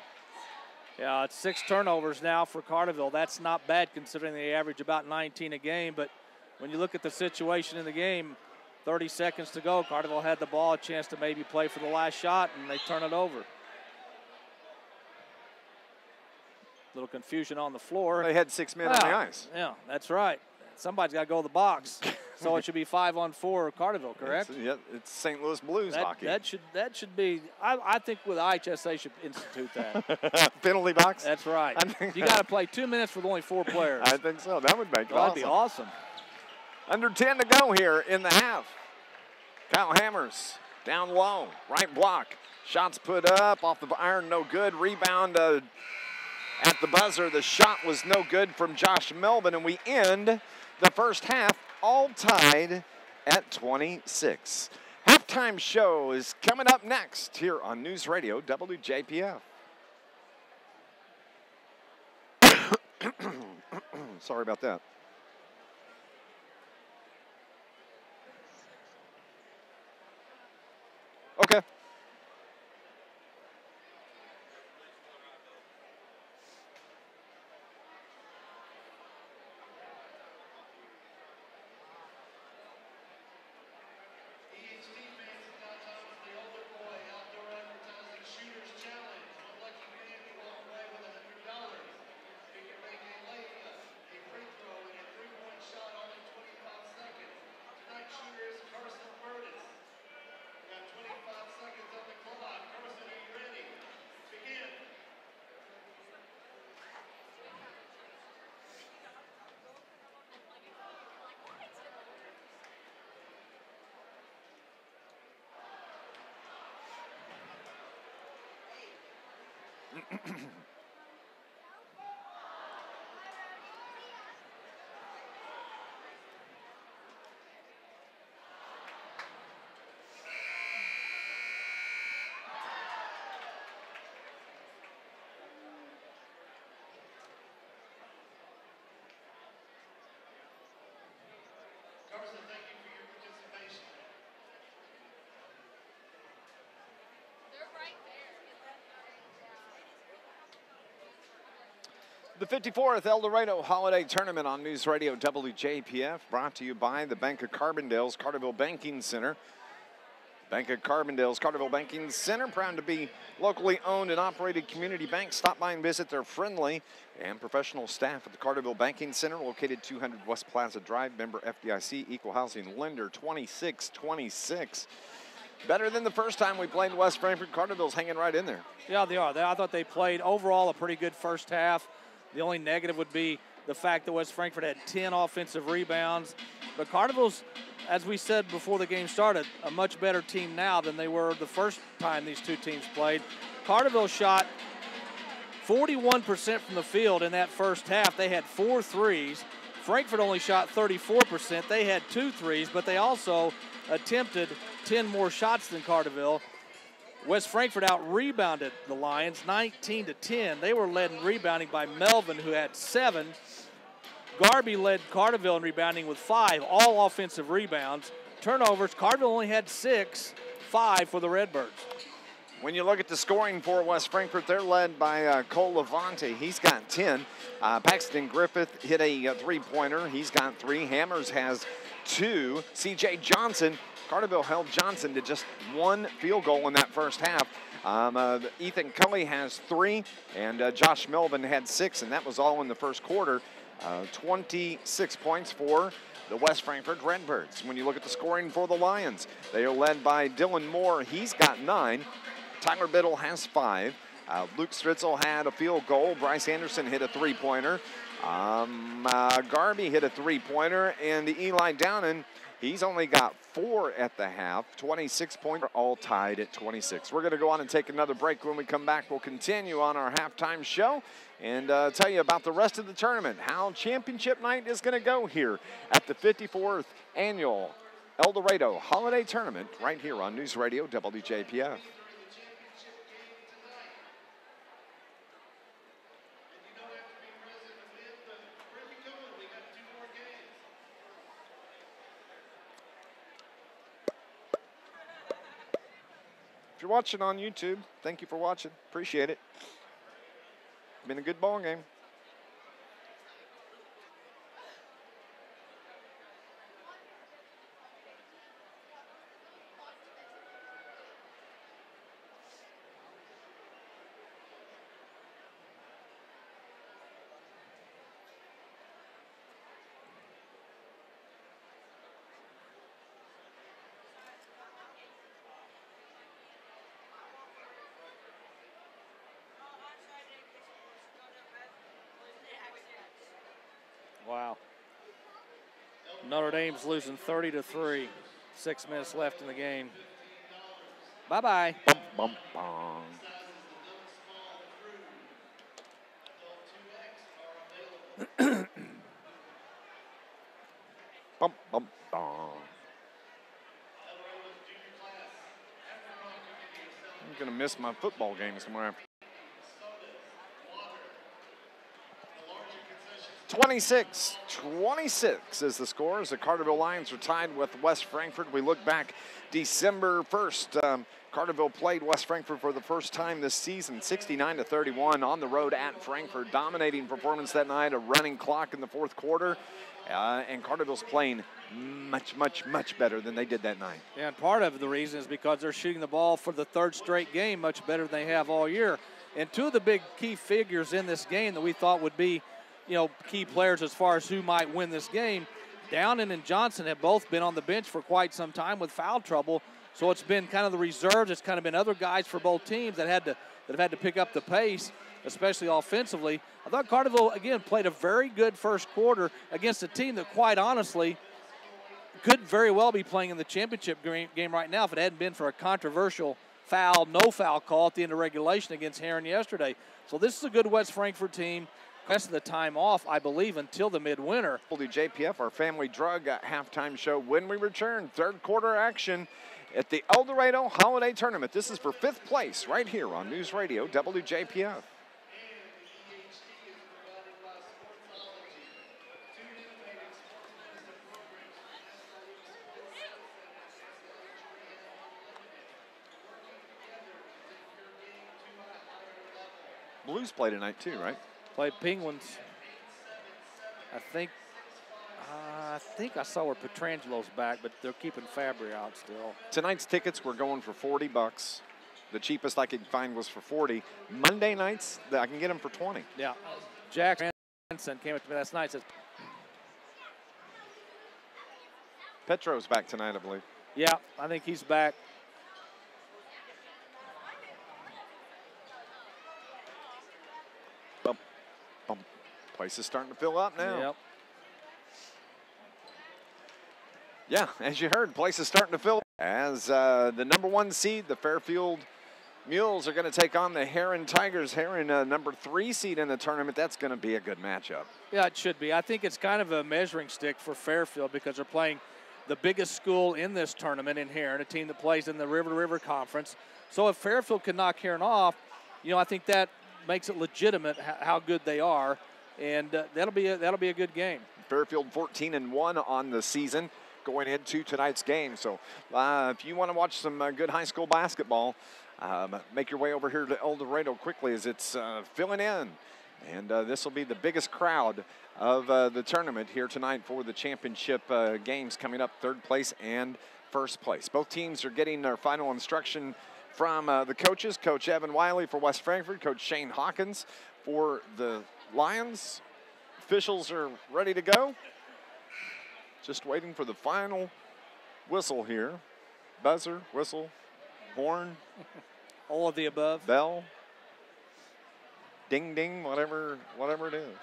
Yeah, it's 6 turnovers now for Carterville. That's not bad considering they average about 19 a game. But when you look at the situation in the game, 30 seconds to go, Carterville had the ball, a chance to maybe play for the last shot, and they turn it over. Little confusion on the floor. They had 6 men on the ice. Yeah, that's right. Somebody's got to go to the box. So it should be 5-on-4 Carterville, correct? It's St. Louis Blues hockey. That should be. I think with IHSA should institute that. Penalty box. That's right. You got to play 2 minutes with only 4 players. I think so. That would make it awesome. That'd be awesome. Under 10 to go here in the half. Kyle Hammers down low, right block. Shots put up off the iron, no good. Rebound at the buzzer. The shot was no good from Josh Melvin, and we end the first half all tied at 26. Halftime show is coming up next here on News Radio WJPF. Sorry about that. Okay. The 54th El Dorado Holiday Tournament on News Radio WJPF, brought to you by the Bank of Carbondale's Carterville Banking Center. Bank of Carbondale's Carterville Banking Center, proud to be locally owned and operated community bank. Stop by and visit their friendly and professional staff at the Carterville Banking Center, located 200 West Plaza Drive, member FDIC, equal housing lender, 2626. Better than the first time we played West Frankfort. Carterville's hanging right in there. Yeah, they are. I thought they played overall a pretty good first half. The only negative would be the fact that West Frankfort had 10 offensive rebounds. But Carterville's, as we said before the game started, a much better team now than they were the first time these two teams played. Carterville shot 41% from the field in that first half. They had 4 threes. Frankfort only shot 34%. They had 2 threes, but they also attempted 10 more shots than Carterville. West Frankfort out-rebounded the Lions 19-10. They were led in rebounding by Melvin, who had 7. Garby led Carterville in rebounding with 5, all offensive rebounds. Turnovers, Carterville only had 6, 5 for the Redbirds. When you look at the scoring for West Frankfort, they're led by Cole Levante. He's got 10. Paxton Griffith hit a three-pointer. He's got 3. Hammers has 2. C.J. Johnson, Carterville held Johnson to just 1 field goal in that first half. Ethan Cully has 3, and Josh Melvin had 6, and that was all in the first quarter. 26 points for the West Frankfort Redbirds. When you look at the scoring for the Lions, they are led by Dylan Moore. He's got 9. Tyler Biddle has 5. Luke Stritzel had a field goal. Bryce Anderson hit a three-pointer. Garby hit a three-pointer. And Eli Downen, he's only got 4 at the half. 26 points, all tied at 26. We're going to go on and take another break. When we come back, we'll continue on our halftime show and tell you about the rest of the tournament, how championship night is going to go here at the 54th Annual El Dorado Holiday Tournament right here on News Radio WJPF. If you're watching on YouTube, thank you for watching. Appreciate it. Been a good ball game. Wow. Notre Dame's losing 30-3. 6 minutes left in the game. Bye-bye. Bum, bum, bum. Bum, bum, bum. I'm going to miss my football games tomorrow. 26-26 is the score as the Carterville Lions are tied with West Frankfort. We look back December 1st. Carterville played West Frankfort for the first time this season, 69-31 on the road at Frankfort. Dominating performance that night, a running clock in the fourth quarter. And Carterville's playing much, much, much better than they did that night. Yeah, and part of the reason is because they're shooting the ball for the 3rd straight game much better than they have all year. And 2 of the big key figures in this game that we thought would be, you know, key players as far as who might win this game, Downen and Johnson have both been on the bench for quite some time with foul trouble. So it's been kind of the reserves. It's kind of been other guys for both teams that have had to pick up the pace, especially offensively. I thought Carterville, again, played a very good first quarter against a team that, quite honestly, could very well be playing in the championship game right now if it hadn't been for a controversial foul, no foul call at the end of regulation against Heron yesterday. So this is a good West Frankfort team. Rest of the time off, I believe, until the midwinter. WJPF, our family drug halftime show. When we return, 3rd quarter action at the El Dorado Holiday Tournament. This is for 5th place right here on News Radio WJPF. Blues play tonight too, right? Play Penguins. I think I saw where Petrangelo's back, but they're keeping Fabry out still. Tonight's tickets were going for $40. The cheapest I could find was for $40. Monday nights, I can get them for $20. Yeah. Jack Ranson came up to me last night and says, Petro's back tonight, I believe. yeah, I think he's back. Place is starting to fill up now. Yep. Yeah, as you heard, place is starting to fill. As the #1 seed, the Fairfield Mules are going to take on the Heron Tigers. Heron, #3 seed in the tournament. That's going to be a good matchup. Yeah, it should be. I think it's kind of a measuring stick for Fairfield because they're playing the biggest school in this tournament in Heron, a team that plays in the River to River Conference. So if Fairfield can knock Heron off, you know, I think that makes it legitimate how good they are. And that'll be a good game. Fairfield 14-1 on the season going into tonight's game. So if you want to watch some good high school basketball, make your way over here to El Dorado quickly as it's filling in. And this will be the biggest crowd of the tournament here tonight for the championship games coming up, third place and first place. Both teams are getting their final instruction from the coaches, Coach Evan Wiley for West Frankfort, Coach Shane Hawkins for the Lions. Officials are ready to go. Just waiting for the final whistle here. Buzzer, whistle, horn. All of the above. Bell. Ding, ding, whatever it is.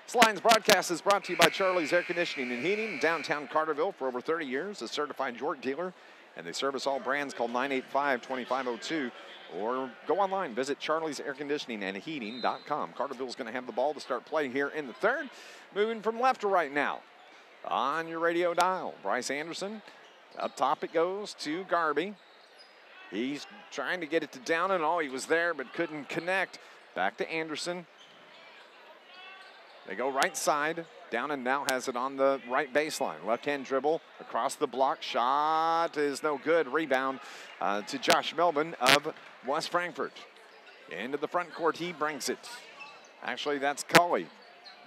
This Lions broadcast is brought to you by Charlie's Air Conditioning and Heating in downtown Carterville for over 30 years, a certified York dealer, and they service all brands. Call 985-2502 or go online. Visit charliesairconditioningandheating.com. Carterville's going to have the ball to start play here in the third. Moving from left to right now on your radio dial. Bryce Anderson. Up top it goes to Garby. He's trying to get it to Downen. Oh, he was there but couldn't connect. Back to Anderson. They go right side. Downen now has it on the right baseline. Left-hand dribble across the block. Shot is no good. Rebound to Josh Melvin of West Frankfort. Into the front court, he brings it. Actually, that's Cully.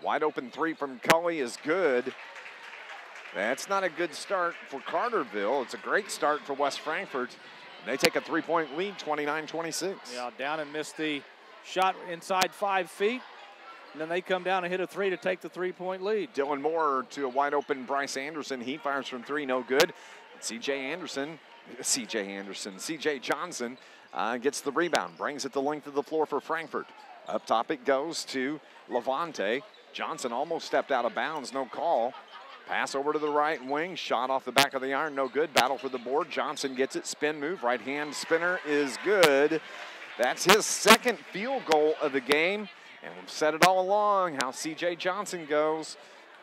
Wide open three from Cully is good. That's not a good start for Carterville. It's a great start for West Frankfort. They take a three-point lead, 29-26. Yeah, Downen missed the shot inside 5 feet. And then they come down and hit a three to take the three-point lead. Dylan Moore to a wide-open Bryce Anderson. He fires from three, no good. C.J. Johnson gets the rebound, brings it the length of the floor for Frankfort. Up top it goes to Levante. Johnson almost stepped out of bounds, no call. Pass over to the right wing, shot off the back of the iron, no good. Battle for the board, Johnson gets it, spin move, right-hand spinner is good. That's his second field goal of the game. And we've said it all along, how C.J. Johnson goes.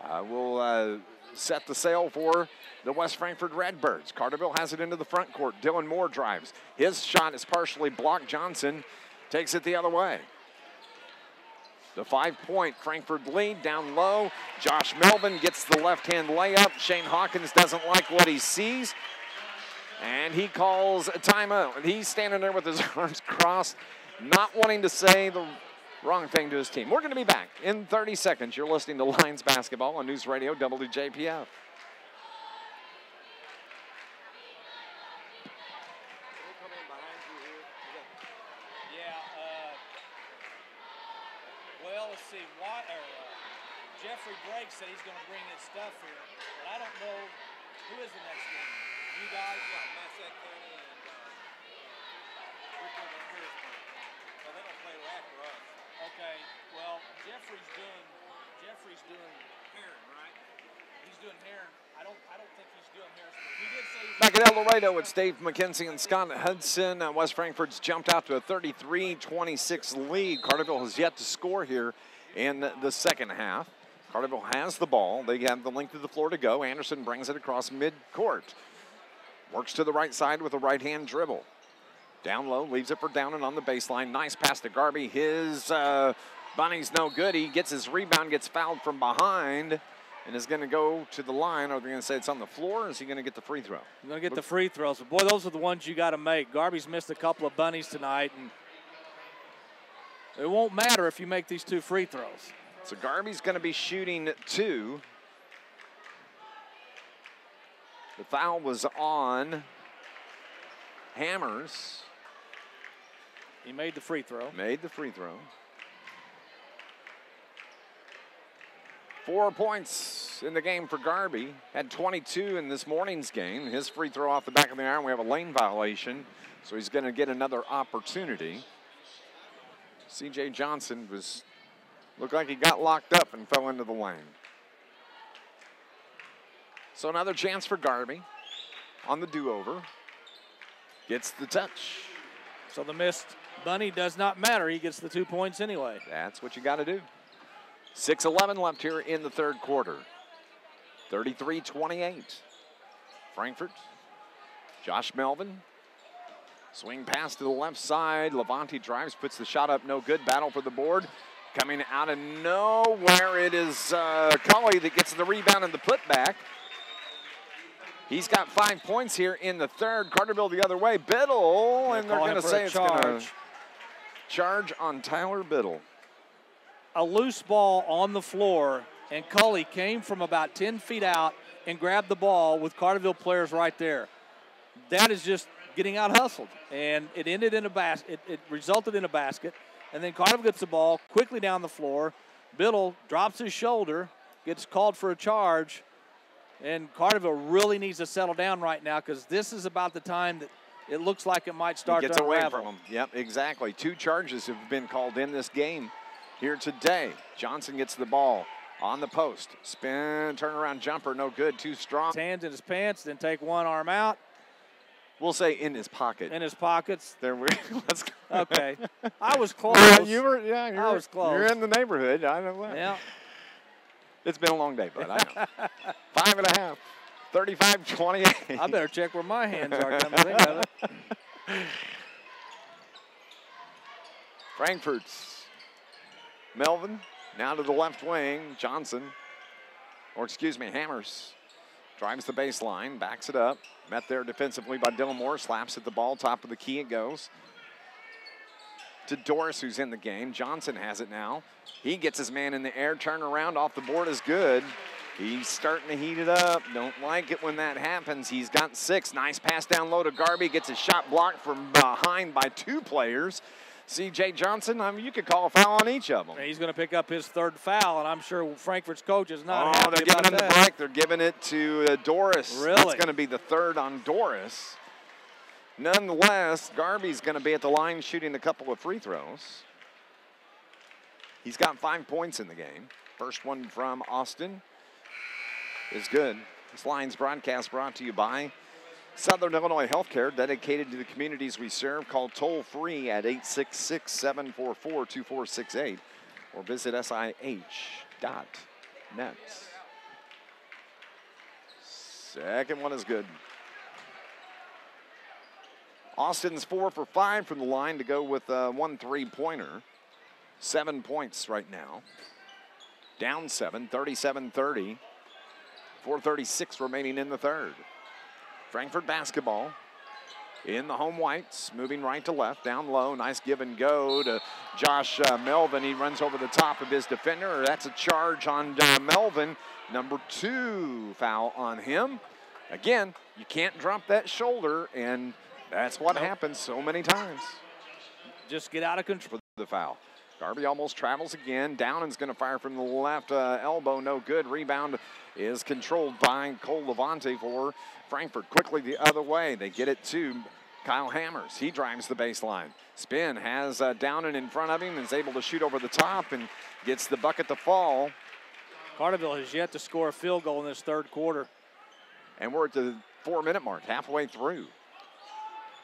We'll set the sail for the West Frankfort Redbirds. Carterville has it into the front court. Dylan Moore drives. His shot is partially blocked. Johnson takes it the other way. The 5-point Frankfort lead down low. Josh Melvin gets the left-hand layup. Shane Hawkins doesn't like what he sees. And he calls a timeout. And he's standing there with his arms crossed, not wanting to say the wrong thing to his team. We're going to be back in 30 seconds. You're listening to Lions Basketball on News Radio WJPF. Well, let's see. Jeffrey Brake said he's going to bring his stuff here, but I don't know who is the next game. You guys? Yeah, Massac County and we're playing on Harrisburg. So they don't play till after us. Okay. Well, Jeffrey's doing Heron, right? He's doing Heron. I don't think he's doing Harrisburg. He did say back at El Dorado, it's Dave McKenzie and Scott Hudson. West Frankfort's jumped out to a 33-26 lead. Carterville has yet to score here in the second half. Carterville has the ball. They have the length of the floor to go. Anderson brings it across midcourt. Works to the right side with a right-hand dribble. Down low, leaves it for Downen on the baseline. Nice pass to Garby. His bunny's no good. He gets his rebound, gets fouled from behind, and is going to go to the line. Are they going to say it's on the floor, or is he going to get the free throw? He's going to get the free throws. But, boy, those are the ones you got to make. Garby's missed a couple of bunnies tonight, and it won't matter if you make these 2 free throws. So Garby's going to be shooting 2. The foul was on Hammers. He made the free throw. Made the free throw. 4 points in the game for Garby. Had 22 in this morning's game. His free throw off the back of the iron. We have a lane violation, so he's going to get another opportunity. C.J. Johnson looked like he got locked up and fell into the lane. So another chance for Garby on the do-over. Gets the touch. So the missed bunny does not matter. He gets the 2 points anyway. That's what you got to do. 6:11 left here in the third quarter. 33-28. Frankfort. Josh Melvin. Swing pass to the left side. Levante drives, puts the shot up, no good. Battle for the board. Coming out of nowhere, it is Cully that gets the rebound and the putback. He's got 5 points here in the third. Carterville the other way. Biddle, and they're going to say it's going to charge on Tyler Biddle. A loose ball on the floor, and Cully came from about 10 feet out and grabbed the ball with Carterville players right there. That is just getting out hustled, and it ended in a basket. It resulted in a basket, and then Carterville gets the ball quickly down the floor. Biddle drops his shoulder, gets called for a charge, and Carterville really needs to settle down right now because this is about the time that it looks like it might start to unravel. He gets away from him. Yep, exactly. 2 charges have been called in this game here today. Johnson gets the ball on the post. Spin, turnaround jumper, no good, too strong. His hands in his pants, then take one arm out. We'll say in his pocket. In his pockets. There we Let's go. Okay. I was close. I was close. You're in the neighborhood. I know that. Yeah. It's been a long day, bud. I know. 5.5. 35-28. I better check where my hands are. Come to think of it. Frankfort's Melvin now to the left wing. Johnson, or excuse me, Hammers. Drives the baseline, backs it up. Met there defensively by Dylan Moore. Slaps at the ball, top of the key it goes. To Doris, who's in the game. Johnson has it now. He gets his man in the air. Turn around off the board is good. He's starting to heat it up. Don't like it when that happens. He's got 6. Nice pass down low to Garby. Gets his shot blocked from behind by 2 players. C.J. Johnson, I mean, you could call a foul on each of them. He's going to pick up his 3rd foul, and I'm sure Frankfort's coach is not they're happy giving about him that. the break. They're giving it to Doris. Really? That's going to be the 3rd on Doris. Nonetheless, Garby's going to be at the line shooting a couple of free throws. He's got 5 points in the game. First one from Austin is good. This Lions broadcast brought to you by Southern Illinois Healthcare, dedicated to the communities we serve. Call toll-free at 866-744-2468 or visit SIH.net. Second one is good. Austin's 4 for 5 from the line to go with 1 3-pointer. 7 points right now. Down 7, 37-30. 4:36 remaining in the third. Frankfort basketball in the home whites, moving right to left, down low. Nice give and go to Josh Melvin. He runs over the top of his defender. That's a charge on Melvin. Number 2 foul on him. Again, you can't drop that shoulder, and that's what happens so many times. Just get out of control. For the foul. Garby almost travels again. Downan's going to fire from the left elbow. No good. Rebound is controlled by Cole Levante for Frankfort. Quickly the other way. They get it to Kyle Hammers. He drives the baseline. Spin has Downan in front of him and is able to shoot over the top and gets the bucket to fall. Carterville has yet to score a field goal in this 3rd quarter. And we're at the 4-minute mark, halfway through.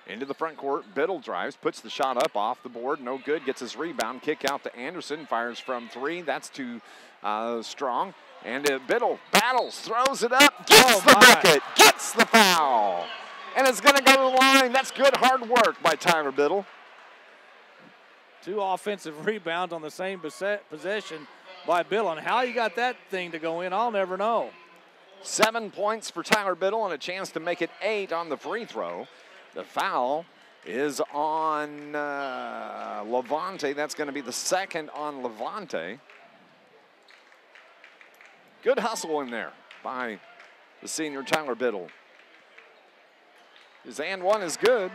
Into the front court, Biddle drives, puts the shot up off the board, no good, gets his rebound, kick out to Anderson, fires from 3, that's too strong. And Biddle battles, throws it up, gets the bucket, gets the foul. And it's gonna go to the line. That's good hard work by Tyler Biddle. 2 offensive rebounds on the same possession by Biddle. And how he got that thing to go in, I'll never know. 7 points for Tyler Biddle and a chance to make it 8 on the free throw. The foul is on Levante. That's going to be the 2nd on Levante. Good hustle in there by the senior Tyler Biddle. His and 1 is good.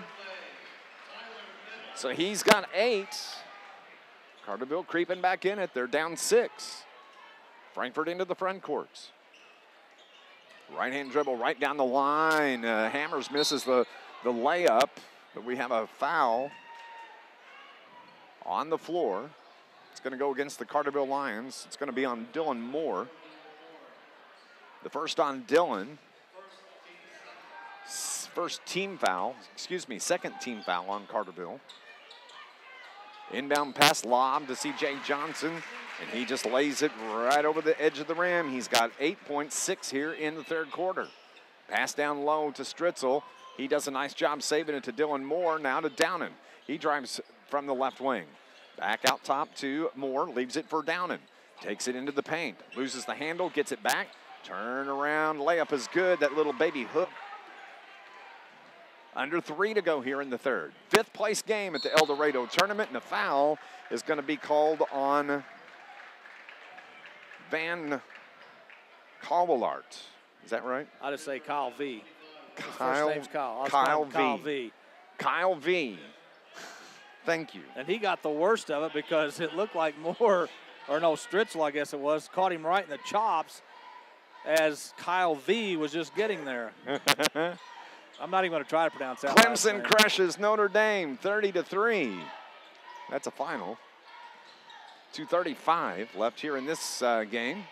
So he's got 8. Carterville creeping back in it. They're down 6. Frankfort into the front courts. Right-hand dribble right down the line. Hammers misses the layup, but we have a foul on the floor. It's going to go against the Carterville Lions. It's going to be on Dylan Moore. The first on Dylan. Second team foul on Carterville. Inbound pass lob to C.J. Johnson, and he just lays it right over the edge of the rim. He's got 8.6 here in the 3rd quarter. Pass down low to Stritzel. He does a nice job saving it to Dylan Moore. Now to Downan. He drives from the left wing. Back out top to Moore. Leaves it for Downan. Takes it into the paint. Loses the handle. Gets it back Turn around, layup is good. That little baby hook. Under 3 to go here in the third. 5th place game at the El Dorado tournament, and a foul is going to be called on Van Kowalart. Is that right? I'll just say Kyle V. His Kyle, first name's Kyle. I'll Kyle call him V. Kyle V. Kyle V. Thank you. And he got the worst of it because it looked like Stritzel, I guess it was, caught him right in the chops as Kyle V was just getting there. I'm not even going to try to pronounce that. Clemson crushes Notre Dame 30-3. That's a final. 2:35 left here in this game.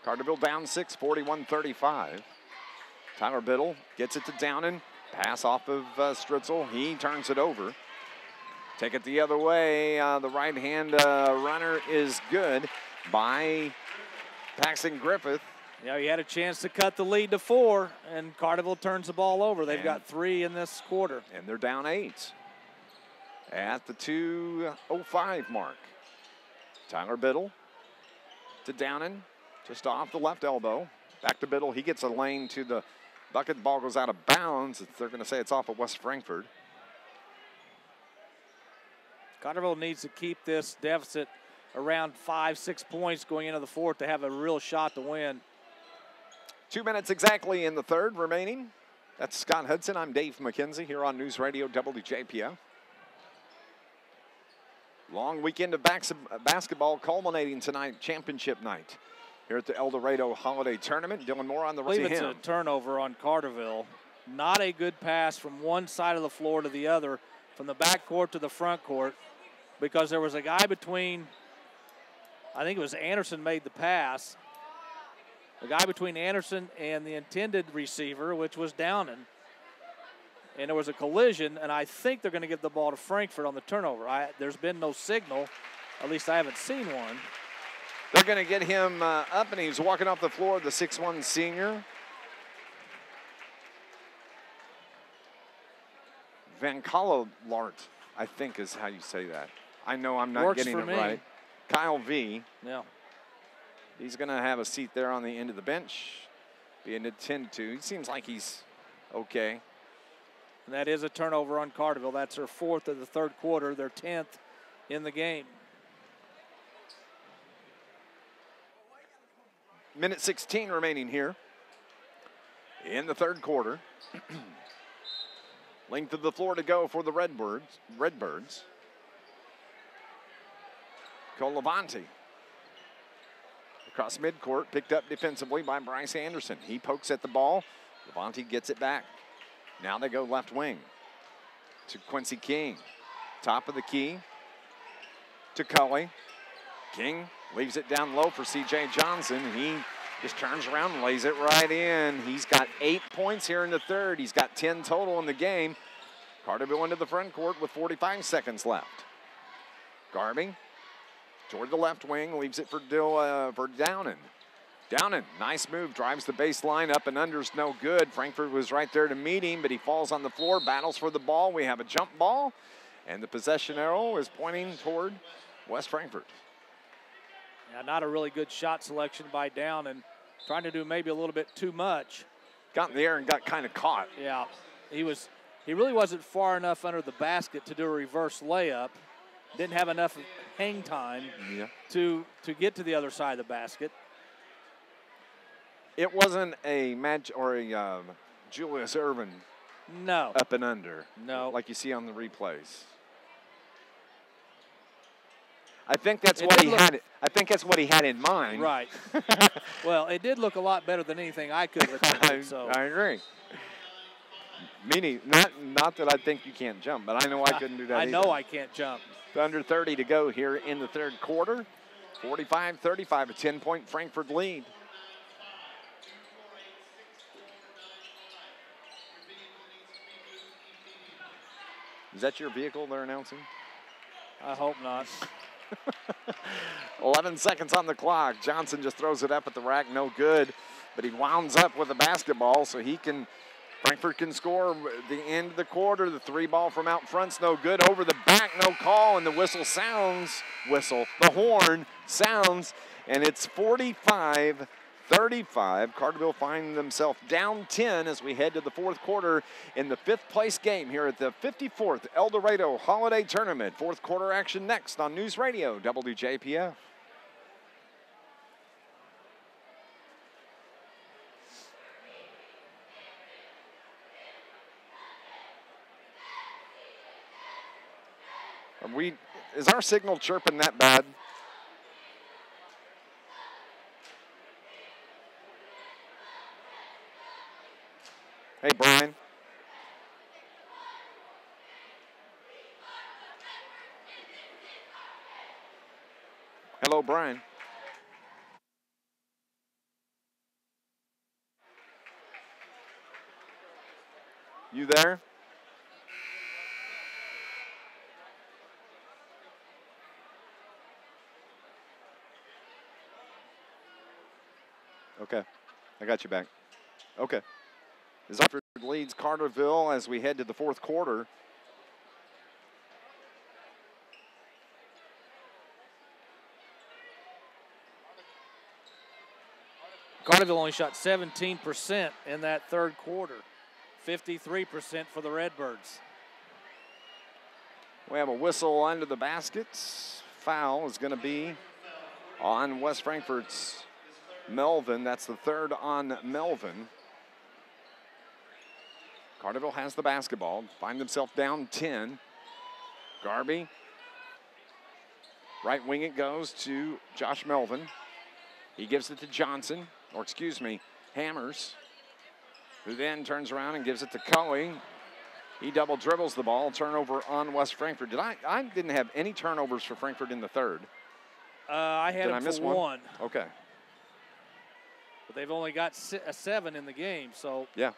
Carterville down 6, 41-35. Tyler Biddle gets it to Downen. Pass off of Stritzel. He turns it over. Take it the other way. The right-hand runner is good by Paxton Griffith. Yeah, he had a chance to cut the lead to 4, and Carterville turns the ball over. They've got 3 in this quarter. And they're down 8 at the 2:05 mark. Tyler Biddle to Downen, just off the left elbow. Back to Biddle. He gets a lane to the bucket. The ball goes out of bounds. They're going to say it's off of West Frankfort. Carterville needs to keep this deficit around 5-6 points going into the fourth to have a real shot to win. 2 minutes exactly in the third remaining. That's Scott Hudson. I'm Dave McKenzie here on News Radio WJPF. Long weekend of basketball culminating tonight, championship night here at the El Dorado Holiday Tournament. Dylan Moore on the right. I believe it's a turnover on Carterville. Not a good pass from one side of the floor to the other, from the back court to the front court, because there was a guy between, I think it was Anderson made the pass, the guy between Anderson and the intended receiver, which was Downen. And there was a collision, and I think they're going to give the ball to Frankfort on the turnover. There's been no signal. At least I haven't seen one. They're going to get him up, and he's walking off the floor, the 6'1 senior. Van Kowalart, I think is how you say that. I know I'm not getting it right. Kyle V. Yeah. He's going to have a seat there on the end of the bench, being attended to. He seems like he's okay. And that is a turnover on Carterville. That's their 4th of the third quarter, their 10th in the game. Minute 16 remaining here in the third quarter. Length of the floor to go for the Redbirds. Colavanti across midcourt, picked up defensively by Bryce Anderson. He pokes at the ball. Levante gets it back. Now they go left wing to Quincy King. Top of the key to Cully. King leaves it down low for C.J. Johnson. He just turns around and lays it right in. He's got 8 points here in the third. He's got 10 total in the game. Carterville into the front court with 45 seconds left. Garvey toward the left wing, leaves it for Downen. Downen, nice move, drives the baseline, up and under's no good. Frankfort was right there to meet him, but he falls on the floor, battles for the ball. We have a jump ball, and the possession arrow is pointing toward West Frankfort. Yeah, not a really good shot selection by Downen, trying to do maybe a little bit too much. Got in the air and got kind of caught. Yeah, he really wasn't far enough under the basket to do a reverse layup. Didn't have enough hang time to get to the other side of the basket. It wasn't a match or a Julius Ervin up and under. No. Like you see on the replays. I think that's what he had. I think that's what he had in mind. Right. Well, it did look a lot better than anything I could have attempted. So I agree. Meaning, not that I think you can't jump, but I know I couldn't do that. I know I can't jump. Under 30 to go here in the third quarter. 45-35, a 10-point Frankfort lead. Is that your vehicle they're announcing? I hope not. 11 seconds on the clock. Johnson just throws it up at the rack, no good. But he wounds up with the basketball so Frankfort can score the end of the quarter. The 3 ball from out front's no good. Over the back, no call, and the the horn sounds, and it's 45-35 35. Carterville find themselves down 10 as we head to the fourth quarter in the fifth place game here at the 54th El Dorado Holiday Tournament. Fourth quarter action next on News Radio WJPF. Is our signal chirping that bad? Hey, Brian. Hello, Brian. You there? Okay, I got you back. Okay. Frankfort leads Carterville as we head to the fourth quarter. Carterville only shot 17% in that third quarter, 53% for the Redbirds. We have a whistle under the baskets. Foul is going to be on West Frankfort's Melvin. That's the third on Melvin. Carterville has the basketball. Find themselves down 10. Garby. Right wing it goes to Josh Melvin. He gives it to Johnson, or excuse me, Hammers, who then turns around and gives it to Coey. He double dribbles the ball. Turnover on West Frankfort. I didn't have any turnovers for Frankfort in the third. I had Did I miss one. Okay. But they've only got 7 in the game, so yeah,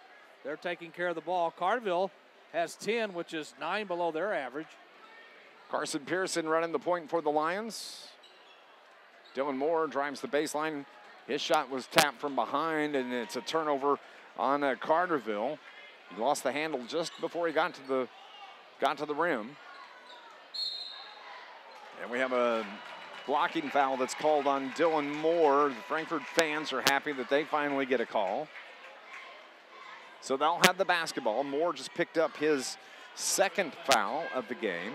they're taking care of the ball. Carterville has 10, which is 9 below their average. Carson Pearson running the point for the Lions. Dylan Moore drives the baseline. His shot was tapped from behind, and it's a turnover on Carterville. He lost the handle just before he got to the rim. And we have a blocking foul that's called on Dylan Moore. The Frankfort fans are happy that they finally get a call. So they'll have the basketball. Moore just picked up his second foul of the game.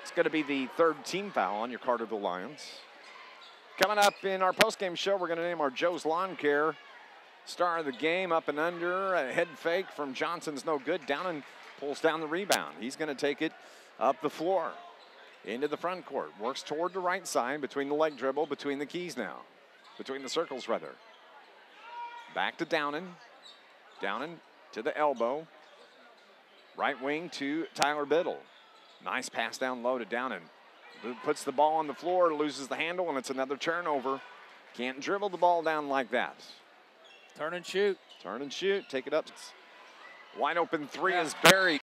It's going to be the third team foul on your Carterville Lions. Coming up in our postgame show, we're going to name our Joe's Lawn Care star of the game. Up and under, a head fake from Johnson's no good. Down and pulls down the rebound. He's going to take it up the floor into the front court. Works toward the right side between the leg dribble, between the keys now. Between the circles, rather. Back to Downen. Downen to the elbow. Right wing to Tyler Biddle. Nice pass down low to Downen. Puts the ball on the floor, loses the handle, and it's another turnover. Can't dribble the ball down like that. Turn and shoot. Turn and shoot. Take it up. Wide open three is buried.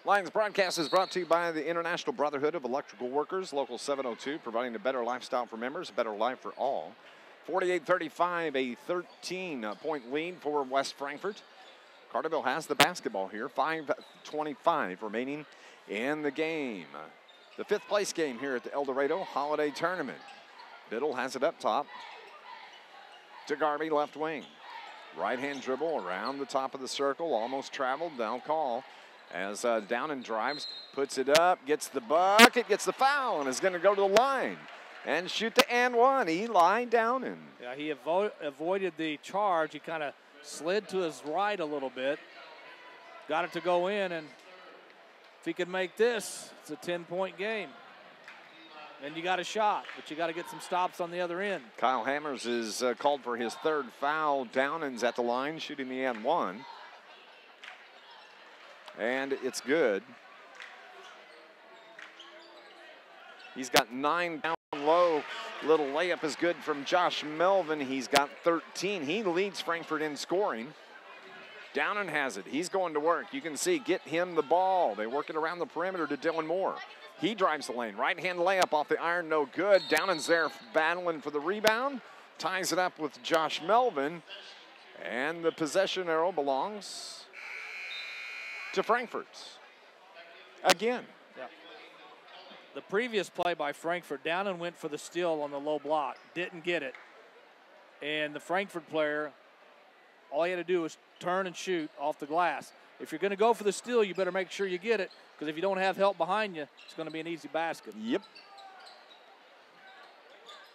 Lions broadcast is brought to you by the International Brotherhood of Electrical Workers, Local 702, providing a better lifestyle for members, a better life for all. 48-35, a 13-point lead for West Frankfort. Carterville has the basketball here. 5:25 remaining in the game. The fifth place game here at the El Dorado Holiday Tournament. Biddle has it up top to Garby, left wing. Right-hand dribble around the top of the circle, almost traveled, they'll call. As Downen drives, puts it up, gets the bucket, gets the foul, and is going to go to the line and shoot the and one. Eli Downen. Yeah, he avoided the charge. He kind of slid to his right a little bit. Got it to go in, and if he could make this, it's a 10-point game. And you got a shot, but you got to get some stops on the other end. Kyle Hammers is called for his third foul. Downan's at the line, shooting the and one. And it's good. He's got 9 down low. Little layup is good from Josh Melvin. He's got 13. He leads Frankfort in scoring. Downan has it. He's going to work. You can see, get him the ball. They work it around the perimeter to Dylan Moore. He drives the lane. Right-hand layup off the iron, no good. Downan's there battling for the rebound. Ties it up with Josh Melvin. And the possession arrow belongs to Frankfort. Again. Yep. The previous play by Frankfort, Downan went for the steal on the low block. Didn't get it. And the Frankfort player, all he had to do was turn and shoot off the glass. If you're going to go for the steal, you better make sure you get it, because if you don't have help behind you, it's going to be an easy basket. Yep.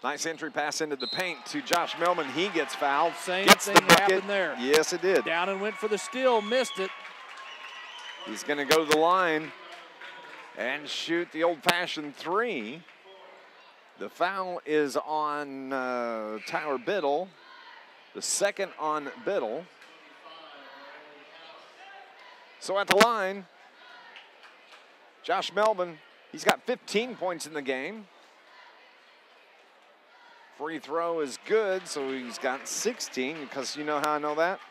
Nice entry pass into the paint to Josh Melvin. He gets fouled. Same gets thing the bucket. happened there. Yes, it did. Downan went for the steal, missed it. He's going to go to the line and shoot the old-fashioned three. The foul is on Tyler Biddle. The second on Biddle. So at the line, Josh Melvin, he's got 15 points in the game. Free throw is good, so he's got 16, because you know how I know that?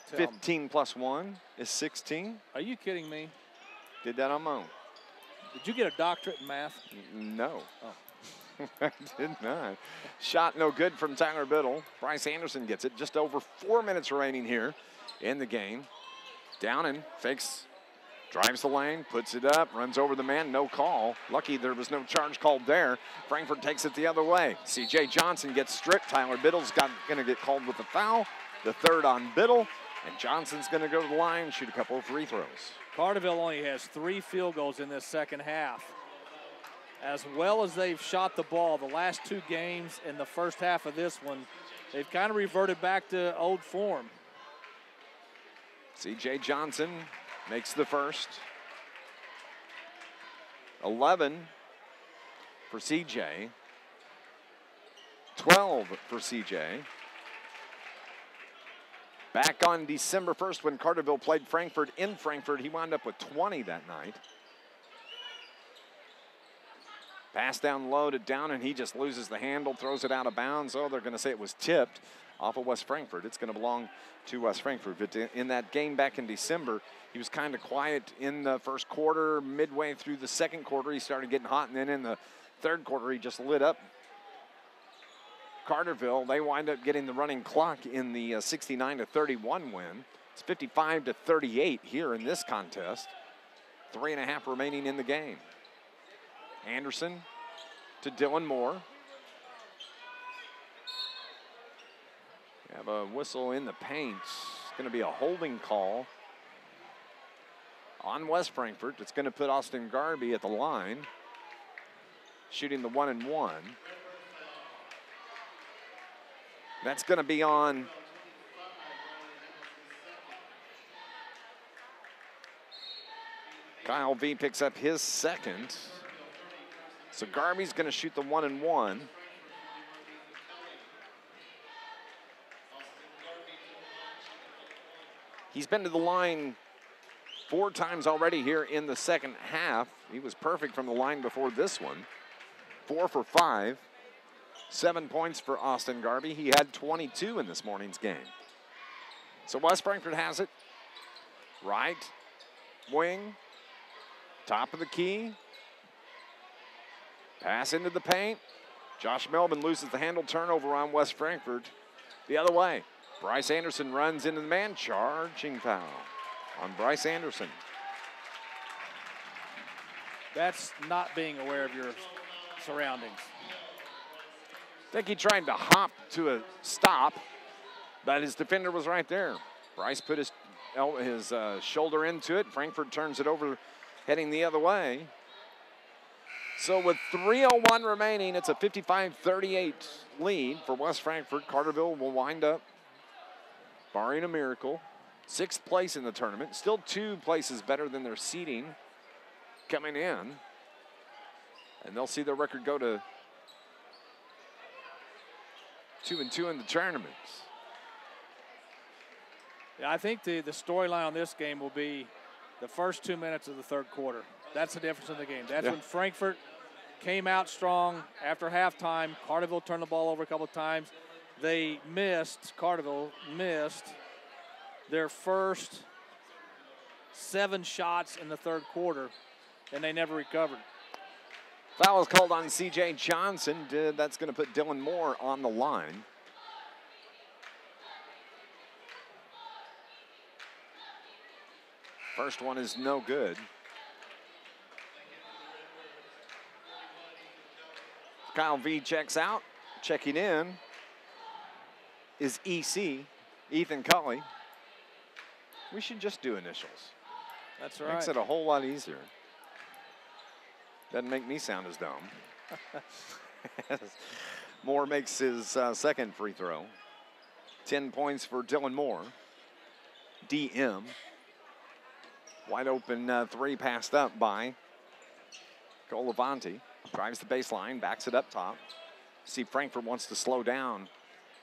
15 plus 1 is 16. Are you kidding me? Did that on my own. Did you get a doctorate in math? No. Oh. I did not. Shot no good from Tyler Biddle. Bryce Anderson gets it. Just over 4 minutes remaining here in the game. Downan fakes, drives the lane, puts it up, runs over the man, no call. Lucky there was no charge called there. Frankfort takes it the other way. C.J. Johnson gets stripped. Tyler Biddle's going to get called with a foul. The third on Biddle, and Johnson's going to go to the line, shoot a couple of free throws. Carterville only has 3 field goals in this second half. As well as they've shot the ball the last 2 games and the first half of this one, they've kind of reverted back to old form. C.J. Johnson makes the first. 11 for C.J. 12 for C.J. Back on December 1st when Carterville played Frankfort in Frankfort, he wound up with 20 that night. Pass down low to Downan, he just loses the handle, throws it out of bounds. Oh, they're going to say it was tipped off of West Frankfort. It's going to belong to West Frankfort. But in that game back in December, he was kind of quiet in the first quarter. Midway through the second quarter, he started getting hot. And then in the third quarter, he just lit up. Carterville, they wind up getting the running clock in the 69-31 win. It's 55-38 here in this contest. 3.5 remaining in the game. Anderson to Dylan Moore. We have a whistle in the paint. It's going to be a holding call on West Frankfort. It's going to put Austin Garvey at the line, shooting the 1-and-1. That's going to be on Kyle V. Picks up his second. So Garvey's going to shoot the 1-and-1. He's been to the line 4 times already here in the second half. He was perfect from the line before this one. 4 for 5. 7 points for Austin Garvey. He had 22 in this morning's game. So West Frankfort has it. Right wing. Top of the key. Pass into the paint. Josh Melvin loses the handle. Turnover on West Frankfort. The other way. Bryce Anderson runs into the man. Charging foul on Bryce Anderson. That's not being aware of your surroundings. I think he tried to hop to a stop, but his defender was right there. Bryce put his shoulder into it. Frankfort turns it over, heading the other way. So with 3:01 remaining, it's a 55-38 lead for West Frankfort. Carterville will wind up, barring a miracle, 6th place in the tournament. Still 2 places better than their seeding coming in. And they'll see their record go to 2-2 in the tournaments. Yeah, I think the storyline on this game will be the first 2 minutes of the third quarter. That's the difference in the game. That's when Frankfort came out strong after halftime. Carterville turned the ball over a couple of times. Carterville missed their first 7 shots in the third quarter, and they never recovered. Foul is called on C.J. Johnson. That's going to put Dylan Moore on the line. First one is no good. Kyle V checks out. Checking in is EC, Ethan Cully. We should just do initials. That's right. Makes it a whole lot easier. Doesn't make me sound as dumb. Moore makes his second free throw. 10 points for Dylan Moore. DM. Wide open three passed up by Colavanti. Drives the baseline, backs it up top. See, Frankfort wants to slow down.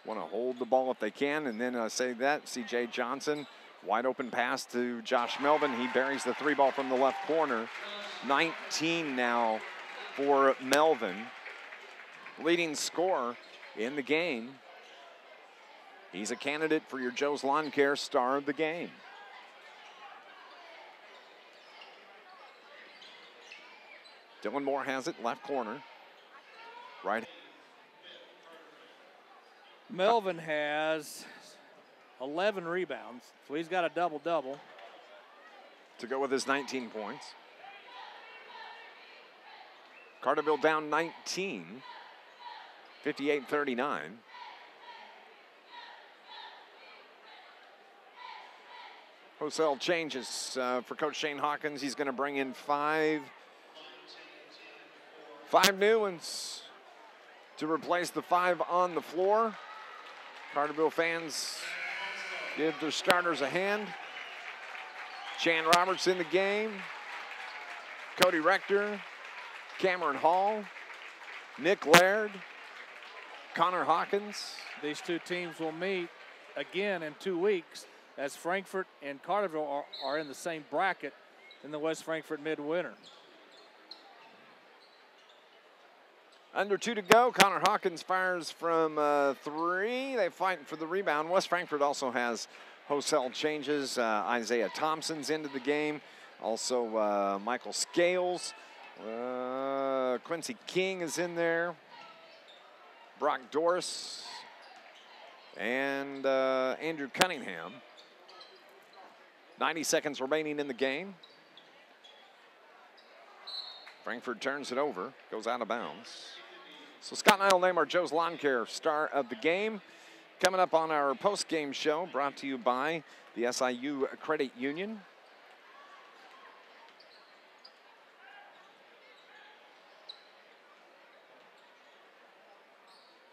Want to hold the ball if they can, and then say that, C.J. Johnson. Wide open pass to Josh Melvin. He buries the 3 ball from the left corner. 19 now for Melvin. Leading scorer in the game. He's a candidate for your Joe's Lawn Care Star of the Game. Dylan Moore has it, left corner. Right. Melvin has 11 rebounds, so he's got a double-double. To go with his 19 points. Carterville down 19, 58-39. Hosell changes for Coach Shane Hawkins. He's going to bring in five new ones to replace the 5 on the floor. Carterville fans give their starters a hand. Chan Roberts in the game. Cody Rector, Cameron Hall, Nick Laird, Connor Hawkins. These two teams will meet again in 2 weeks as Frankfort and Carterville are in the same bracket in the West Frankfort Midwinter. Under 2 to go. Connor Hawkins fires from 3. They fight for the rebound. West Frankfort also has Hosell changes. Isaiah Thompson's into the game. Also Michael Scales. Quincy King is in there. Brock Doris. And Andrew Cunningham. 90 seconds remaining in the game. Frankfort turns it over. Goes out of bounds. So Scott and I will name our Joe's Lawn Care Star of the Game. Coming up on our post-game show, brought to you by the SIU Credit Union.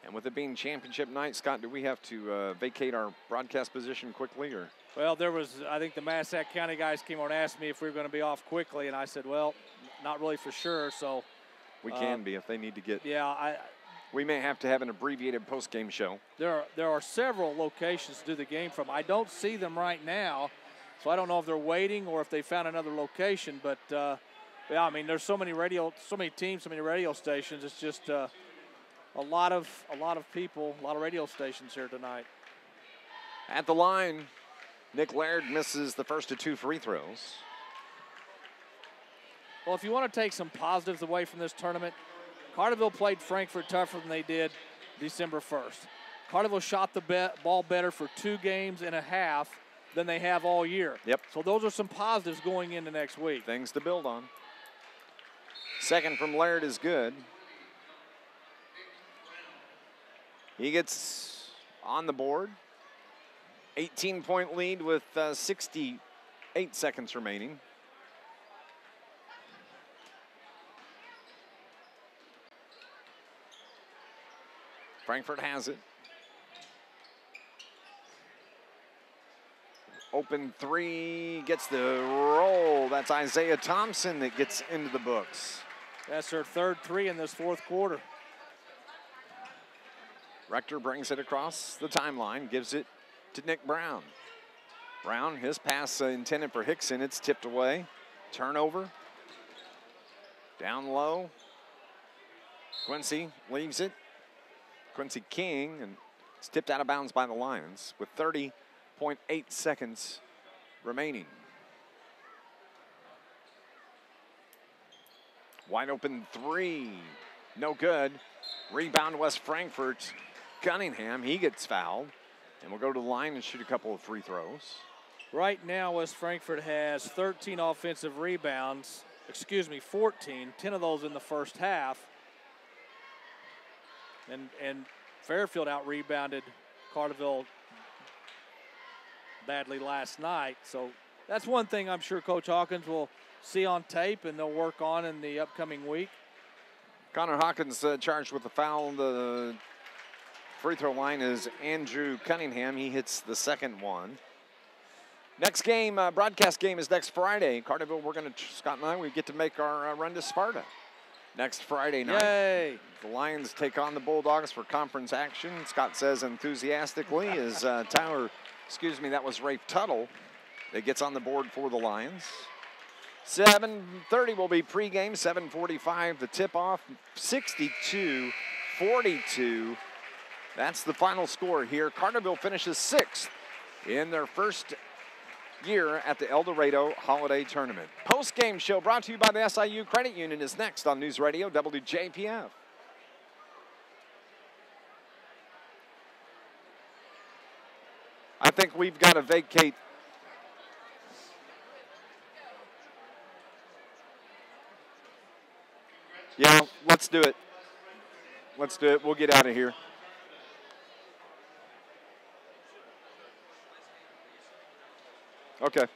And with it being championship night, Scott, do we have to vacate our broadcast position quickly, or? Well, I think the Massac County guys came over and asked me if we were going to be off quickly, and I said, well, not really for sure, so. We can be if they need to get. Yeah, we may have to have an abbreviated post-game show. There are several locations to do the game from. I don't see them right now, so I don't know if they're waiting or if they found another location. But yeah, I mean, there's so many teams, so many radio stations. It's just a lot of people, a lot of radio stations here tonight. At the line, Nick Laird misses the first of 2 free throws. Well, if you want to take some positives away from this tournament, Carterville played Frankfort tougher than they did December 1st. Carterville shot the ball better for 2 games and a half than they have all year. Yep. So those are some positives going into next week. Things to build on. Second from Laird is good. He gets on the board. 18-point lead with 68 seconds remaining. Frankfort has it. Open 3, gets the roll. That's Isaiah Thompson that gets into the books. That's their third three in this fourth quarter. Rector brings it across the timeline, gives it to Nick Brown. Brown, his pass intended for Hickson. It's tipped away. Turnover. Down low. Quincy leaves it. Quincy King, and it's tipped out of bounds by the Lions with 30.8 seconds remaining. Wide open three. No good. Rebound West Frankfort. Cunningham, he gets fouled. And we'll go to the line and shoot a couple of free throws. Right now, West Frankfort has 13 offensive rebounds. 14. 10 of those in the first half. And Fairfield out-rebounded Carterville badly last night. So that's one thing I'm sure Coach Hawkins will see on tape and they'll work on in the upcoming week. Connor Hawkins charged with the foul. The free throw line is Andrew Cunningham. He hits the second one. Next game, broadcast game is next Friday. Carterville, Scott and I, we get to make our run to Sparta next Friday night. Yay! The Lions take on the Bulldogs for conference action. Scott says enthusiastically as that was Rafe Tuttle that gets on the board for the Lions. 7:30 will be pregame, 7:45 the tip-off, 62-42. That's the final score here. Carterville finishes 6th in their first year at the El Dorado Holiday Tournament. Post-game show brought to you by the SIU Credit Union is next on News Radio WJPF. I think we've got to vacate. Yeah, let's do it. Let's do it. We'll get out of here. Okay.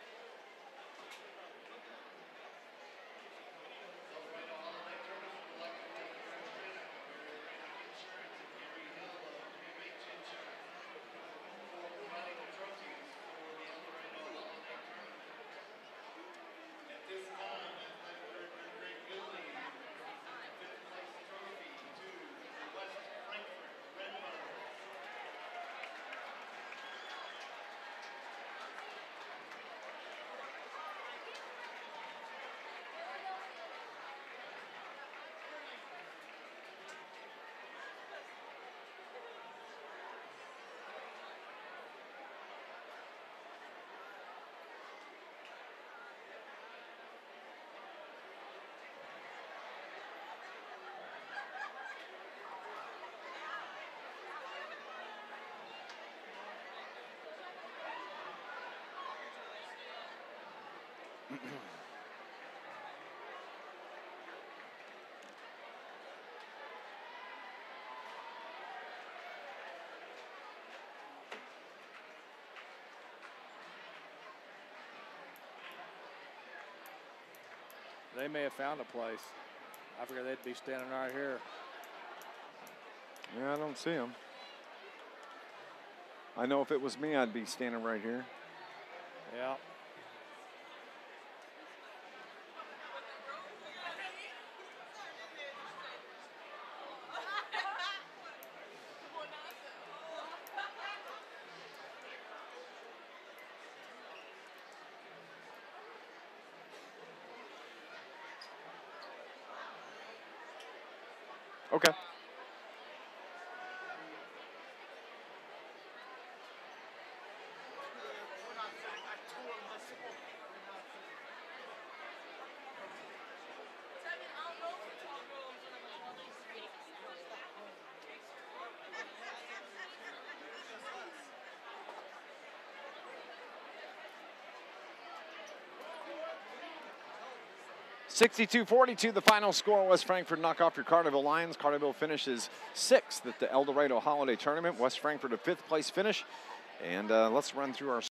They may have found a place. I figured they'd be standing right here. Yeah, I don't see them. I know if it was me, I'd be standing right here. Yeah. Okay. (62-42) the final score. West Frankfort knock off your Carterville Lions. Carterville finishes 6th at the El Dorado Holiday Tournament. West Frankfort a 5th place finish. And let's run through our